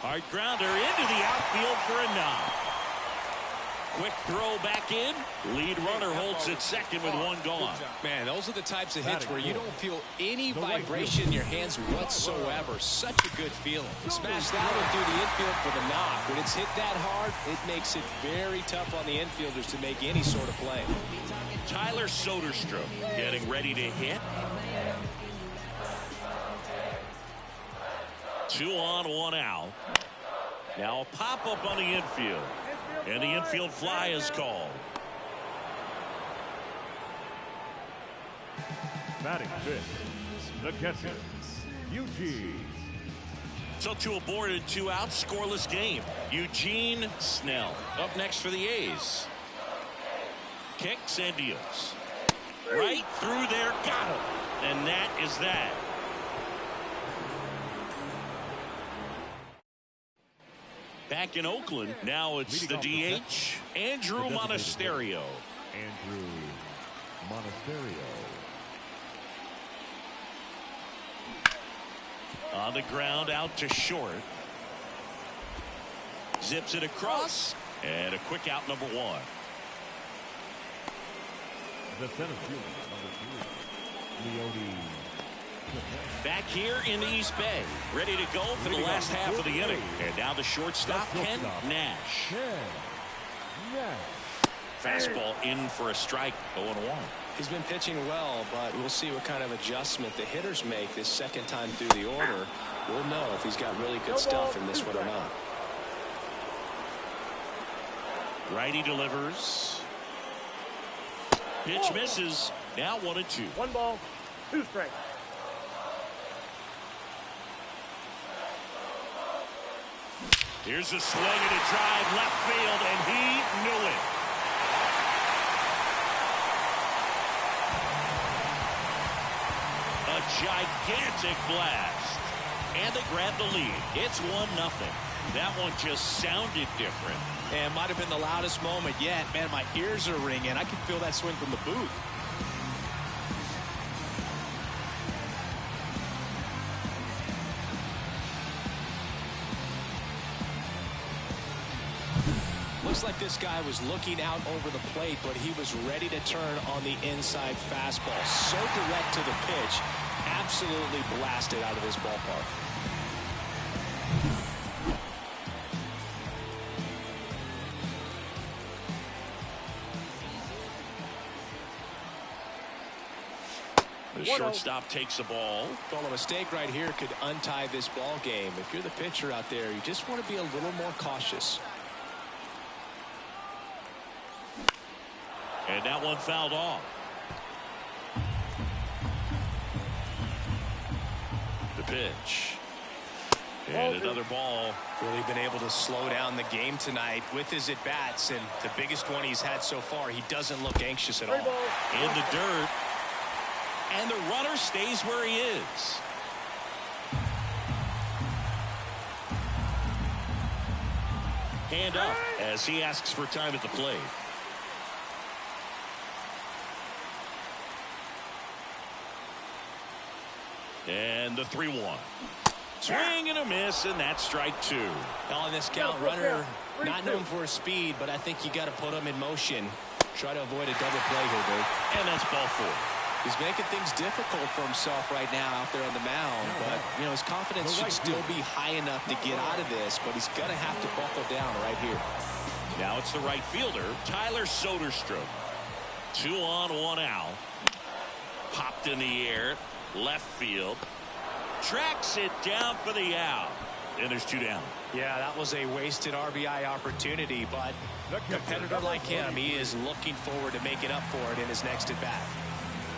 Hard grounder into the outfield for a knock. Quick throw back in. Lead runner holds at second with one gone. Man, those are the types of hits where you don't feel any vibration in your hands whatsoever. Such a good feeling. Smash that one through the infield for the knock. When it's hit that hard, it makes it very tough on the infielders to make any sort of play. Tyler Soderstrom getting ready to hit. 2 on, 1 out. Now a pop-up on the infield. And the infield fly is called. Batting fifth, the catcher, Eugene. So 2 aboard and 2 out, scoreless game. Eugene Snell up next for the A's. Kicks and deals. Right through there, got him. And that is that. Back in Oakland, now it's the DH, Andrew Monasterio. Andrew Monasterio. On the ground, out to short. Zips it across, and a quick out, number 1. The center fielder, number 3, Leody. Back here in the East Bay, ready to go for the last half of the inning. And now the shortstop, Ken Nash. Fastball in for a strike, 0-1. He's been pitching well, but we'll see what kind of adjustment the hitters make this second time through the order. We'll know if he's got really good stuff in this one or not. Righty delivers. Pitch misses. Now 1-2. 1 ball, 2 strikes. Here's a swing and a drive left field, and he knew it. A gigantic blast. And they grab the lead. It's 1-0. That one just sounded different. And might have been the loudest moment yet. Man, my ears are ringing. I can feel that swing from the booth. Looks like this guy was looking out over the plate, but he was ready to turn on the inside fastball. So direct to the pitch. Absolutely blasted out of this ballpark. The shortstop takes the ball. Well, a mistake right here could untie this ball game. If you're the pitcher out there, you just want to be a little more cautious. And that one fouled off. pitch. And another ball. Really been able to slow down the game tonight with his at-bats, and the biggest one he's had so far. He doesn't look anxious at all. In the dirt. And the runner stays where he is. Hand up as he asks for time at the plate. And the 3-1. Swing and a miss, and that's strike 2. On this count, runner not known for his speed, but I think you got to put him in motion. Try to avoid a double play here, Dave. And that's ball 4. He's making things difficult for himself right now out there on the mound, but you know his confidence should still be high enough to get out of this, but he's going to have to buckle down right here. Now it's the right fielder, Tyler Soderstrom. 2 on, 1 out. Popped in the air, left field. Tracks it down for the out. And there's 2 down. Yeah, that was a wasted RBI opportunity, but a competitor like him, he is looking forward to making up for it in his next at-bat.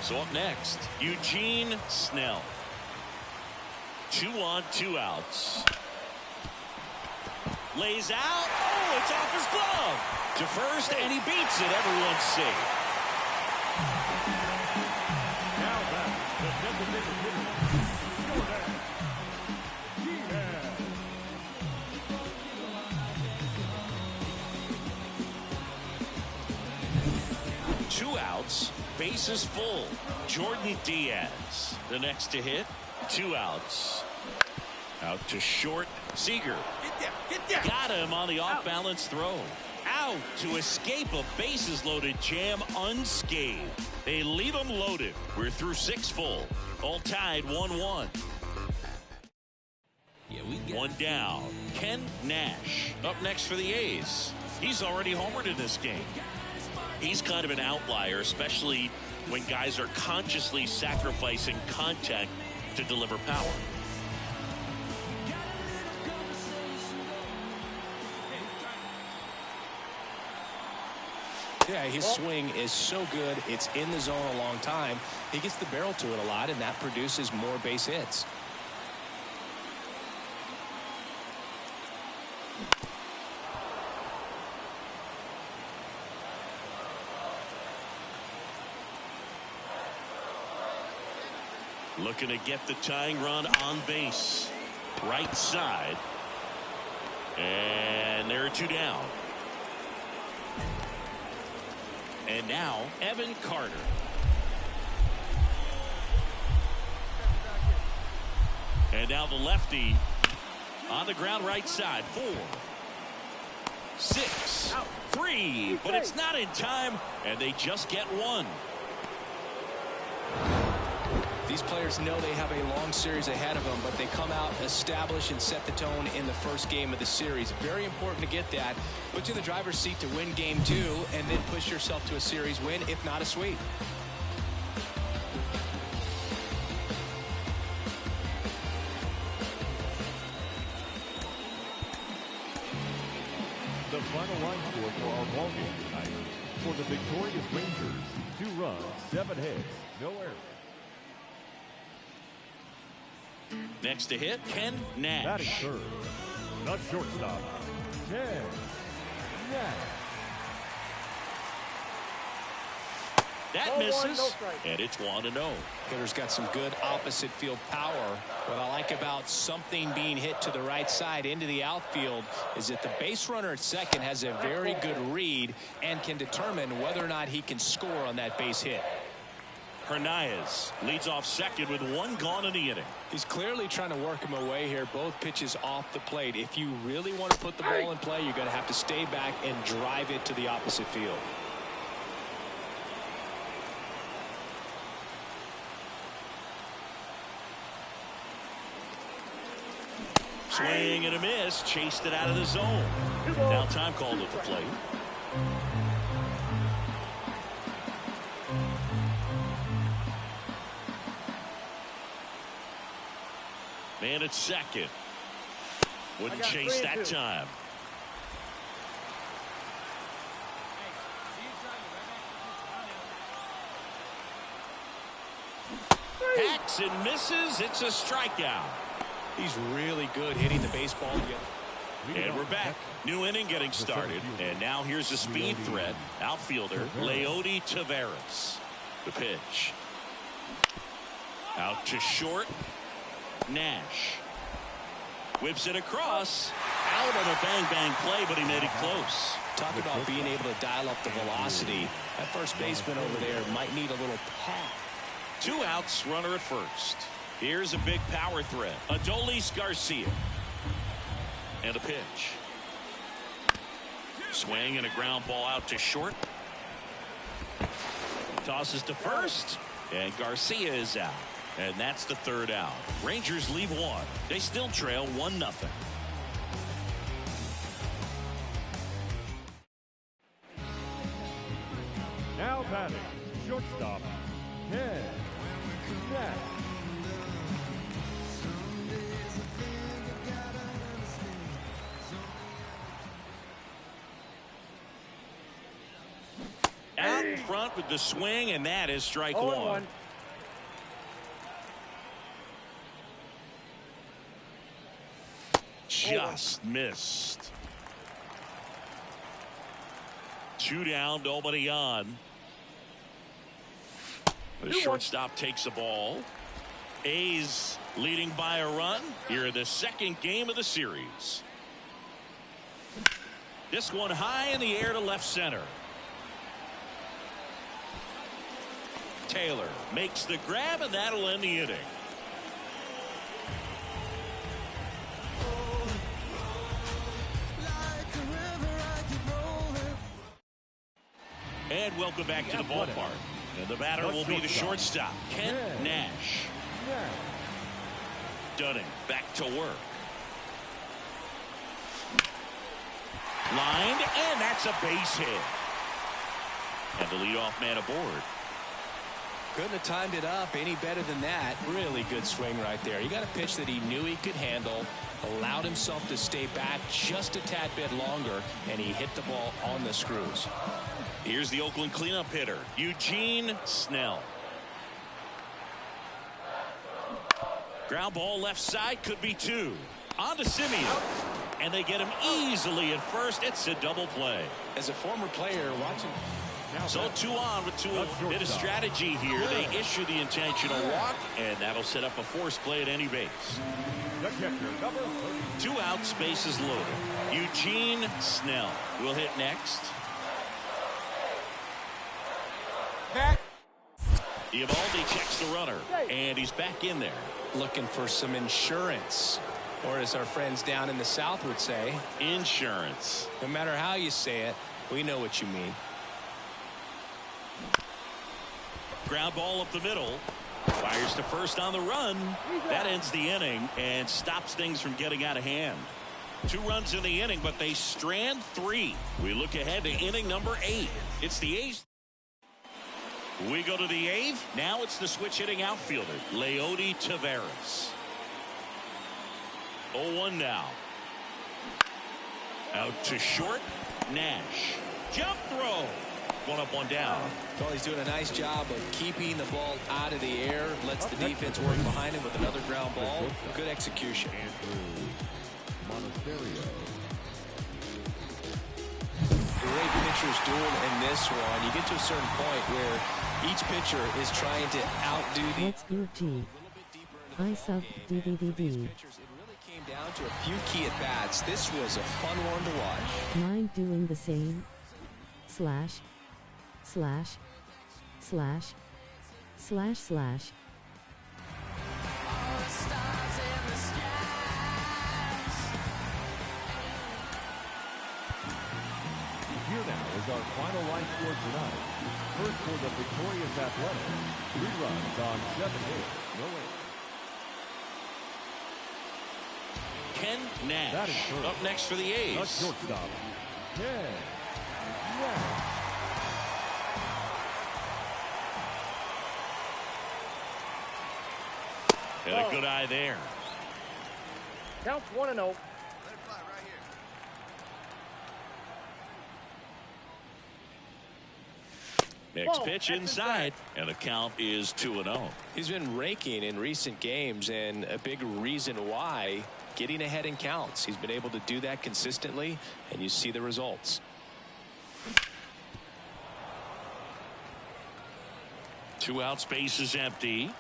So up next, Eugene Snell. 2 on, 2 outs. Lays out. Oh, it's off his glove. To first, and he beats it. Everyone's safe. Now back, the designated hitter, Jordan. 2 outs, bases full. Jordan Diaz, the next to hit. 2 outs. Out to short, Seager. Get there. Got him on the off-balance throw. Out to escape a bases-loaded jam unscathed. They leave him loaded. We're through 6 full. All tied 1-1. 1 down. Ken Nash up next for the A's. He's already homered in this game. He's kind of an outlier, especially when guys are consciously sacrificing contact to deliver power. Yeah, his swing is so good. It's in the zone a long time. He gets the barrel to it a lot, and that produces more base hits. Looking to get the tying run on base. Right side. And there are 2 down. And now, Evan Carter. And now the lefty on the ground right side. 4, 6, 3, but it's not in time, and they just get 1. These players know they have a long series ahead of them, but they come out, establish, and set the tone in the first game of the series. Very important to get that. Put you in the driver's seat to win game 2, and then push yourself to a series win, if not a sweep. The final line score for our ball game tonight. For the victorious Rangers, 2 runs, 7 hits, no errors. Next to hit, Ken Nash. Batting third, the shortstop, Ken Nash. That Ball 1, misses, no strike. and it's 1-0. Hitter's got some good opposite field power. What I like about something being hit to the right side into the outfield is that the base runner at second has a very good read and can determine whether or not he can score on that base hit. Hernandez leads off second with 1 gone in the inning. He's clearly trying to work him away here. Both pitches off the plate. If you really want to put the ball in play, you're going to have to stay back and drive it to the opposite field. Swing and a miss. Chased it out of the zone. Now time called at the plate. Man at second. Wouldn't chase that time. Hacks and misses. It's a strikeout. He's really good hitting the baseball together. And we're back. New inning getting started. And now here's the speed threat. Outfielder Leody Taveras. The pitch. Out to short. Nash. Whips it across. Out on a bang-bang play, but he made it close. Talk about being able to dial up the velocity. That first baseman over there might need a little pad. 2 outs, runner at first. Here's a big power threat. Adolis Garcia. And a pitch. Swing and a ground ball out to short. Tosses to first. And Garcia is out. And that's the 3rd out. Rangers leave 1. They still trail 1-0. Now batting, shortstop, Ken Nash. Out in front with the swing, and that is strike 1. Just missed. 2 down, nobody on. The shortstop takes the ball. A's leading by a run here in the 2nd game of the series. This one high in the air to left center. Taylor makes the grab, and that'll end the inning. And welcome back to the ballpark. And the batter will be the shortstop, Kent Nash. Dunning back to work. Lined, and that's a base hit. And the leadoff man aboard. Couldn't have timed it up any better than that. Really good swing right there. You got a pitch that he knew he could handle, allowed himself to stay back just a tad bit longer, and he hit the ball on the screws. Here's the Oakland cleanup hitter, Eugene Snell. Ground ball left side, could be 2. On to Simeon. And they get him easily at first. It's a double play. As a former player watching. So 2 on with 2. Bit of strategy here. They issue the intentional walk, and that'll set up a force play at any base. 2 outs, bases loaded. Eugene Snell will hit next. Eovaldi checks the runner, and he's back in there. Looking for some insurance, or as our friends down in the South would say, insurance. No matter how you say it, we know what you mean. Ground ball up the middle. Fires to first on the run. That ends the inning and stops things from getting out of hand. 2 runs in the inning, but they strand 3. We look ahead to inning number 8. It's the A's. We go to the 8th. Now it's the switch hitting outfielder, Leody Taveras. 0-1 now. Out to short. Nash. Jump throw. 1 up, 1 down. Well, he's doing a nice job of keeping the ball out of the air. Lets the defense work behind him with another ground ball. Good execution. The way pitchers do it in this one, you get to a certain point where each pitcher is trying to outdo the. Let's do G. I sub DDDD. It really came down to a few key at bats. This was a fun one to watch. Mind doing the same? Slash. Slash. Slash. Slash slash. Here now is our final line score tonight. First for the victorious Athletics, 3 runs on 7 hits, no errors. Ken Nash up next for the A's. The shortstop, Ken Nash. And a good eye there. Counts 1-0. Next pitch inside, and the count is 2-0. He's been raking in recent games, and a big reason why, getting ahead in counts. He's been able to do that consistently, and you see the results. Two out, space is empty.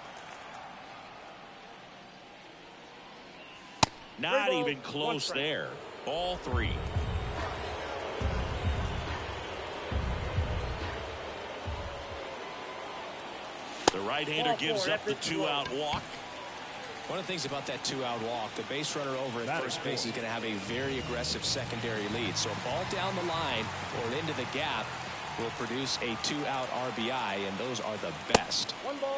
Not even close there. Ball 3. The right-hander gives up the 2-out walk. One of the things about that 2-out walk, the base runner over at first base is going to have a very aggressive secondary lead. So a ball down the line or into the gap will produce a 2-out RBI, and those are the best.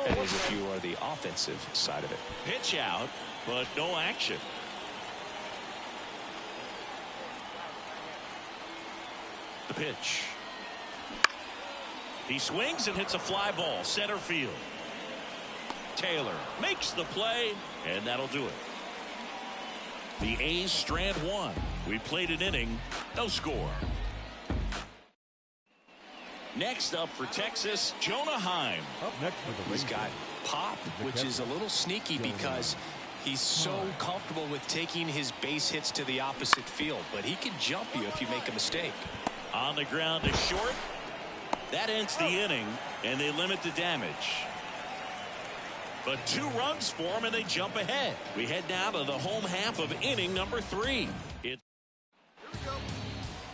That is if you are the offensive side of it. Pitch out, but no action. The pitch. He swings and hits a fly ball center field. Taylor makes the play, and that'll do it. The A's strand 1. We played an inning, no score. Next up for Texas, Jonah Heim. Up next for the He's got pop, which is a little sneaky because he's so comfortable with taking his base hits to the opposite field, but he can jump you if you make a mistake. On the ground is short. That ends the inning, and they limit the damage. But 2 runs for them, and they jump ahead. We head now to the home half of inning number 3.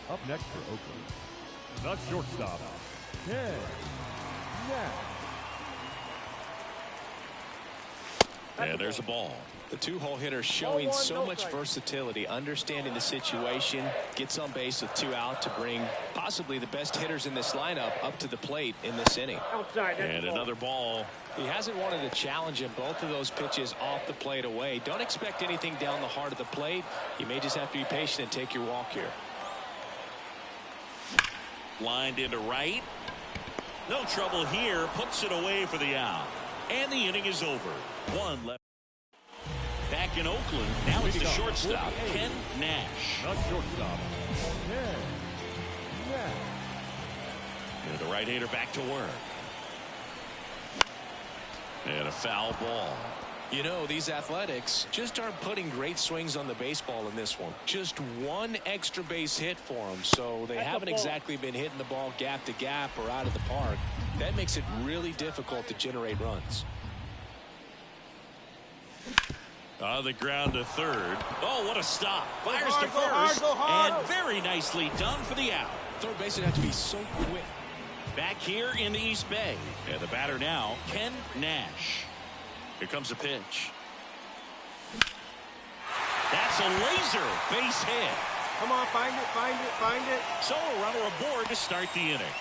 Up next for Oakland, the shortstop, Ken Nash. And there's a ball. The 2-hole hitter showing so much versatility, understanding the situation, gets on base with 2 out to bring possibly the best hitters in this lineup up to the plate in this inning. And another ball. He hasn't wanted to challenge him. Both of those pitches off the plate away. Don't expect anything down the heart of the plate. You may just have to be patient and take your walk here. Lined into right. No trouble here. Puts it away for the out. And the inning is over. 1 left. Back in Oakland, now it's the shortstop, Ken Nash. The shortstop, Ken Nash. And the right-hander back to work. And a foul ball. You know, these Athletics just aren't putting great swings on the baseball in this one. Just 1 extra base hit for them, so they haven't exactly been hitting the ball gap to gap or out of the park. That makes it really difficult to generate runs. On the ground to third. Oh, what a stop. Fires to first. And very nicely done for the out. Third base would have to be so quick. Back here in the East Bay. And the batter now, Ken Nash. Here comes a pitch. That's a laser base hit. Come on, find it, find it, find it. So a runner aboard to start the inning.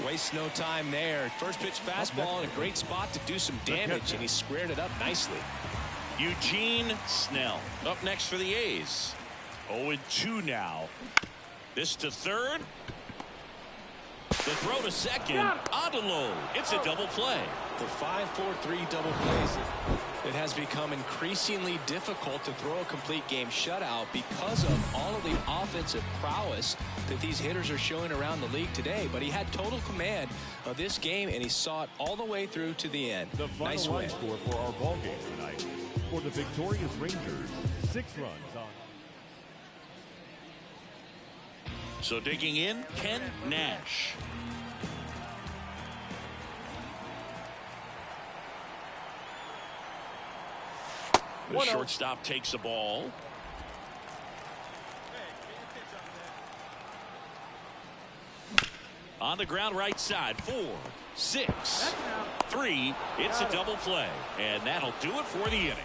Wastes no time there. First pitch fastball in a great spot to do some damage, and he squared it up nicely. Eugene Snell up next for the A's. 0-2 now. This to third. The throw to second. Odelo. It's a double play. The 5-4-3 double plays. It has become increasingly difficult to throw a complete game shutout because of all of the offensive prowess that these hitters are showing around the league today. But he had total command of this game, and he saw it all the way through to the end. The final nice line win. score for our ball game tonight. For the victorious Rangers, 6 runs on. So digging in, Ken Nash. The shortstop takes a ball. On the ground right side, 4, 6, 3. It's a double play, and that'll do it for the inning.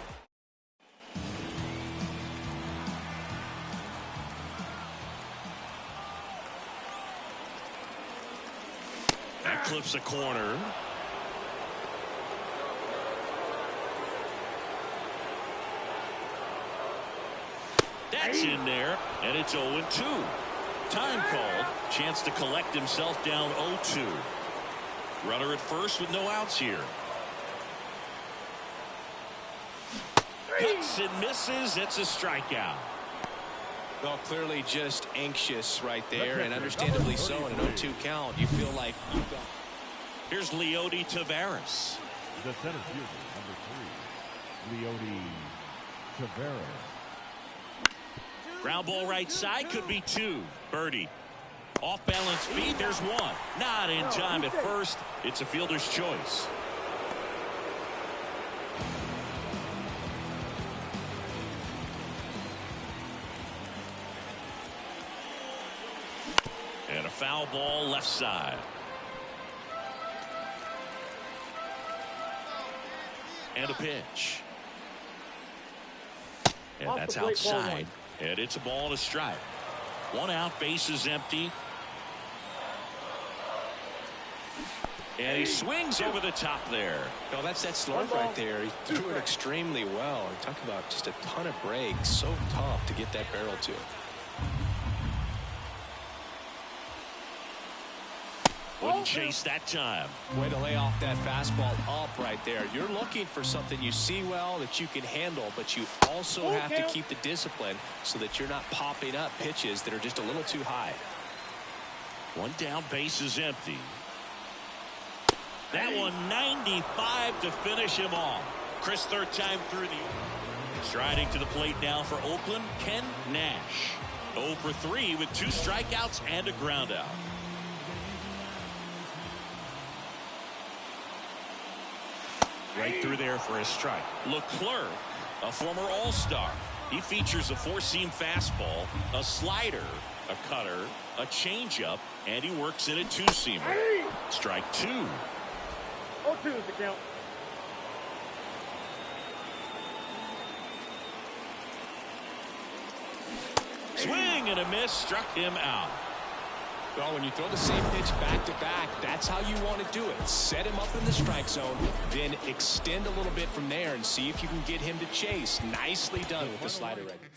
That clips a corner. That's in there, and it's 0-2. Time called. Chance to collect himself down 0-2. Runner at first with no outs here. Hits and misses. It's a strikeout. Well, clearly just anxious right there, and understandably so. In an 0-2 count, you feel like you've got... Here's Leody Taveras. The center fielder, number 3, Leody Taveras. Ground ball right side, could be 2. Birdie. Off balance beat, there's 1. Not in time at first. It's a fielder's choice. And a foul ball left side. And a pitch. And that's outside. And it's a ball and a strike. 1 out, base is empty. And he swings over the top there. No, that's that slurve right there. He threw it extremely well. And talk about just a ton of breaks. So tough to get that barrel to. Wouldn't chase that time. Way to lay off that fastball up right there. You're looking for something you see well that you can handle, but you also have to keep the discipline so that you're not popping up pitches that are just a little too high. 1 down, base is empty. That one 95 to finish him off. Chris, third time through the... Striding to the plate now for Oakland, Ken Nash. 0 for 3 with 2 strikeouts and a ground out. Right through there for a strike. Leclerc, a former All-Star. He features a 4-seam fastball, a slider, a cutter, a changeup, and he works in a 2-seamer. Strike 2. 0-2 is the count. Swing and a miss, struck him out. Well, when you throw the same pitch back to back, that's how you want to do it. Set him up in the strike zone, then extend a little bit from there and see if you can get him to chase. Nicely done with the slider right there.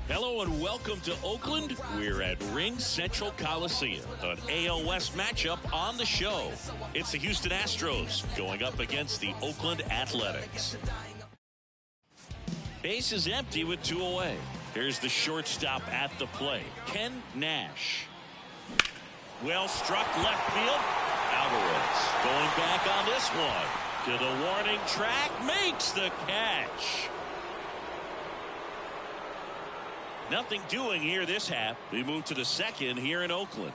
Hello and welcome to Oakland. We're at Ring Central Coliseum, an AL West matchup on the show. It's the Houston Astros going up against the Oakland Athletics. Base is empty with 2 away. Here's the shortstop at the plate, Ken Nash. Well struck left field. Alvarez going back on this one to the warning track, makes the catch. Nothing doing here this half. We move to the second here in Oakland.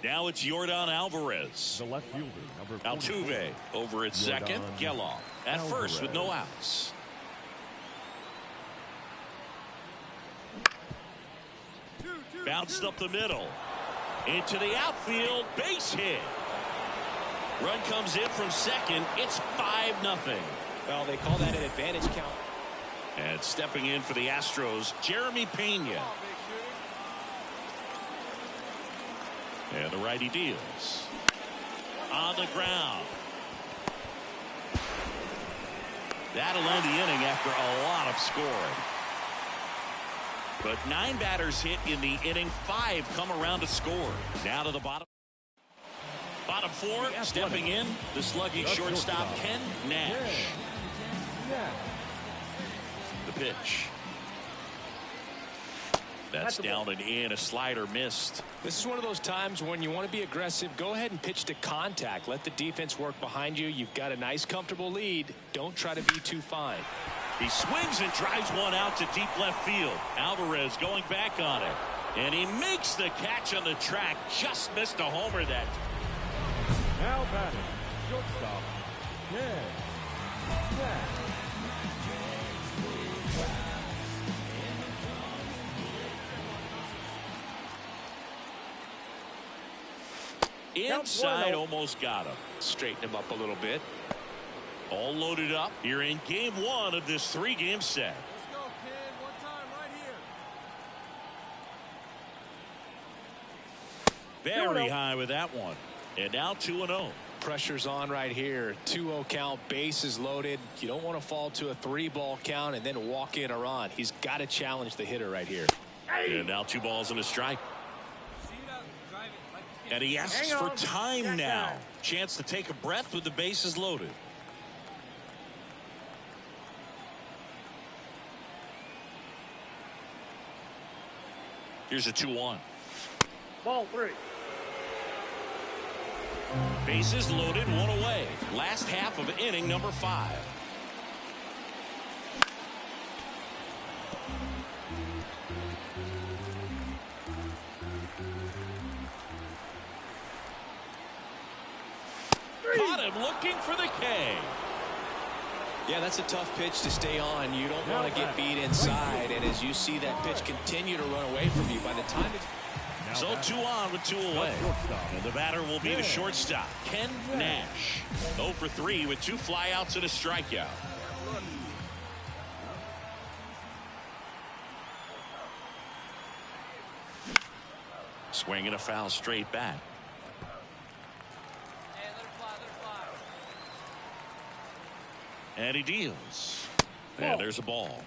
Now it's Yordan Alvarez. The left fielder, number Altuve over at second. Geloff at first with no outs. Bounced up the middle. Into the outfield. Base hit. Run comes in from second. It's 5-0. Well, they call that an advantage count. And stepping in for the Astros, Jeremy Pena. And the righty deals. On the ground. That'll end the inning after a lot of scoring. But 9 batters hit in the inning. 5 come around to score. Now to the bottom. Bottom 4, stepping in, the slugging shortstop, Ken Nash. The pitch. That's down and in. A slider missed. This is one of those times when you want to be aggressive. Go ahead and pitch to contact. Let the defense work behind you. You've got a nice, comfortable lead. Don't try to be too fine. He swings and drives one out to deep left field. Alvarez going back on it. And he makes the catch on the track. Just missed a homer that. Now batting, shortstop, Ken Nash. Inside, almost got him. Straighten him up a little bit. All loaded up here in game 1 of this 3-game set. Let's go, kid. One time right here. Very high with that one. And now 2-0. Pressure's on right here. 2-0 count, bases loaded. You don't want to fall to a 3-ball count and then walk in or on. He's got to challenge the hitter right here. And now 2 balls and a strike. And he asks for time now. Chance to take a breath with the bases loaded. Here's a 2-1. Ball 3. Bases loaded, 1 away. Last half of inning number 5. Caught him looking for the K. Yeah, that's a tough pitch to stay on. You don't want to get beat inside. And as you see that pitch continue to run away from you, by the time it's... So 2 on with 2 away. And the batter will be the shortstop, Ken Nash. 0 for 3 with 2 flyouts and a strikeout. Swing and a foul straight back. Hey, let it fly, let it fly. And he deals. And there's a ball.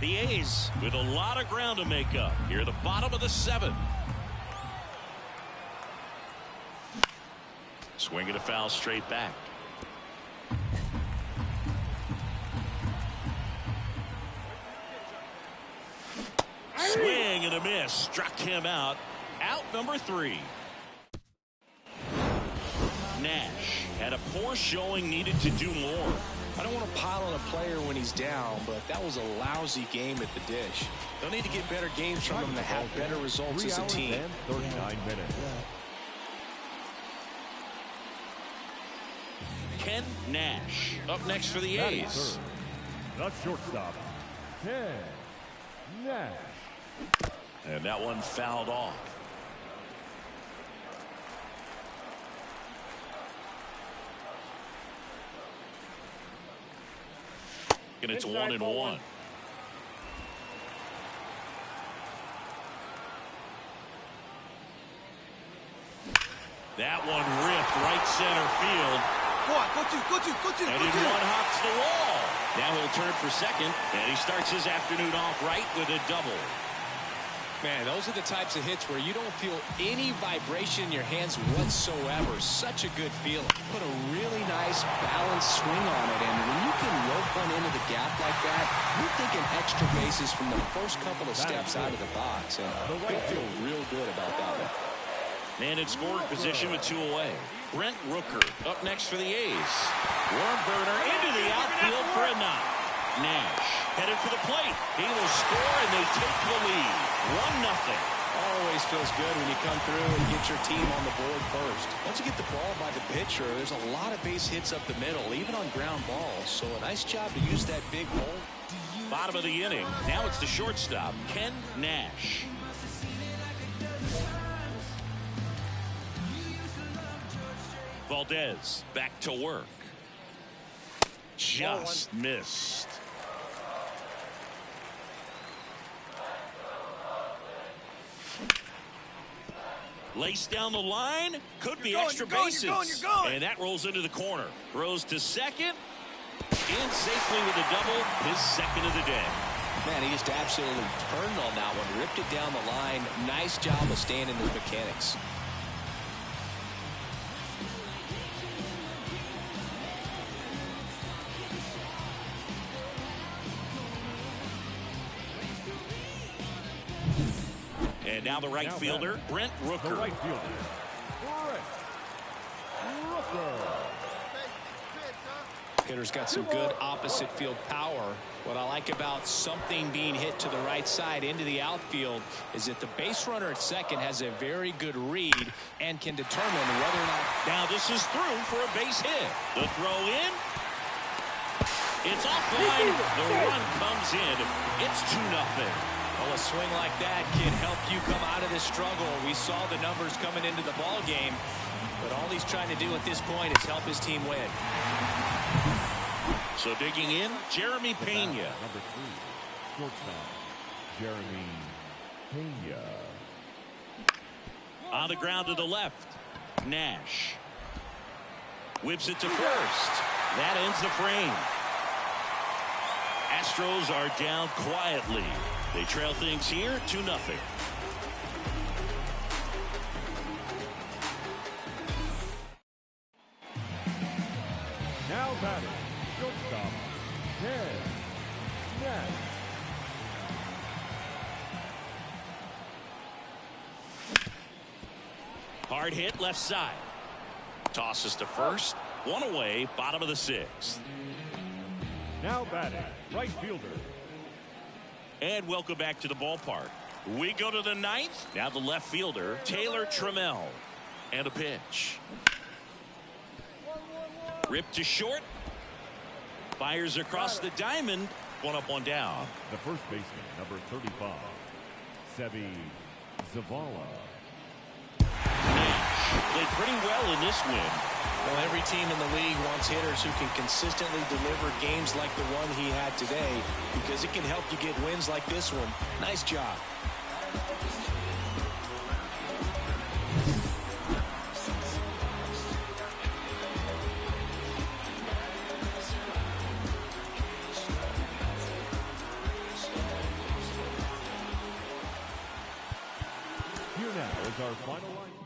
The A's with a lot of ground to make up here at the bottom of the 7th. Swing and a foul straight back. Swing and a miss. Struck him out. Out number 3. Nash had a poor showing, needed to do more. I don't want to pile on a player when he's down, but that was a lousy game at the dish. They'll need to get better games from him to have better results as a team. 39 minutes. Ken Nash up next for the A's. The shortstop, Ken Nash. And that one fouled off. And it's 1-1. That one ripped right center field. Go And in one hops the wall. Now he'll turn for second, and he starts his afternoon off right with a double. Man, those are the types of hits where you don't feel any vibration in your hands whatsoever. Such a good feeling. Put a really nice balanced swing on it, and when you can rope one into the gap like that, you're thinking extra bases from the first couple of steps out of the box, and you'll feel real good about that one. Man in scoring position with 2 away. Brent Rooker up next for the A's. Warm burner into the outfield for a knock. Nash headed for the plate. He will score, and they take the lead. 1-0. Always feels good when you come through and get your team on the board first. Once you get the ball by the pitcher, there's a lot of base hits up the middle, even on ground balls. So a nice job to use that big hole. Bottom of the inning. Now it's the shortstop, Ken Nash. Valdez back to work. Just missed. Lace down the line. Could be extra bases. And that rolls into the corner. Throws to second. In safely with a double. His second of the day. Man, he just absolutely turned on that one. Ripped it down the line. Nice job of staying in his mechanics. And now the right fielder, Brent Rooker. The right fielder, Brent Rooker. Hitter's got some good opposite field power. What I like about something being hit to the right side into the outfield is that the base runner at second has a very good read and can determine whether or not. Now this is through for a base hit. The throw in. It's offline. The run comes in. It's 2-0. Well, a swing like that can help you come out of this struggle. We saw the numbers coming into the ball game, but all he's trying to do at this point is help his team win. So digging in, Jeremy Pena. Number 3, shortstop, Jeremy Pena. On the ground to the left, Nash. Whips it to first. That ends the frame. Astros are down quietly. They trail things here 2-0. Now batting, shortstop, Ken Nash. Hard hit left side. Tosses to first. One away, bottom of the 6th. Now batting, right fielder. And welcome back to the ballpark. We go to the 9th. Now the left fielder, Taylor Trammell. And a pitch. Ripped to short. Fires across the diamond. 1 up, 1 down. The first baseman, number 35, Sebi Zavala. Nash played pretty well in this win. Well, every team in the league wants hitters who can consistently deliver games like the one he had today, because it can help you get wins like this one. Nice job. Here now is our final line.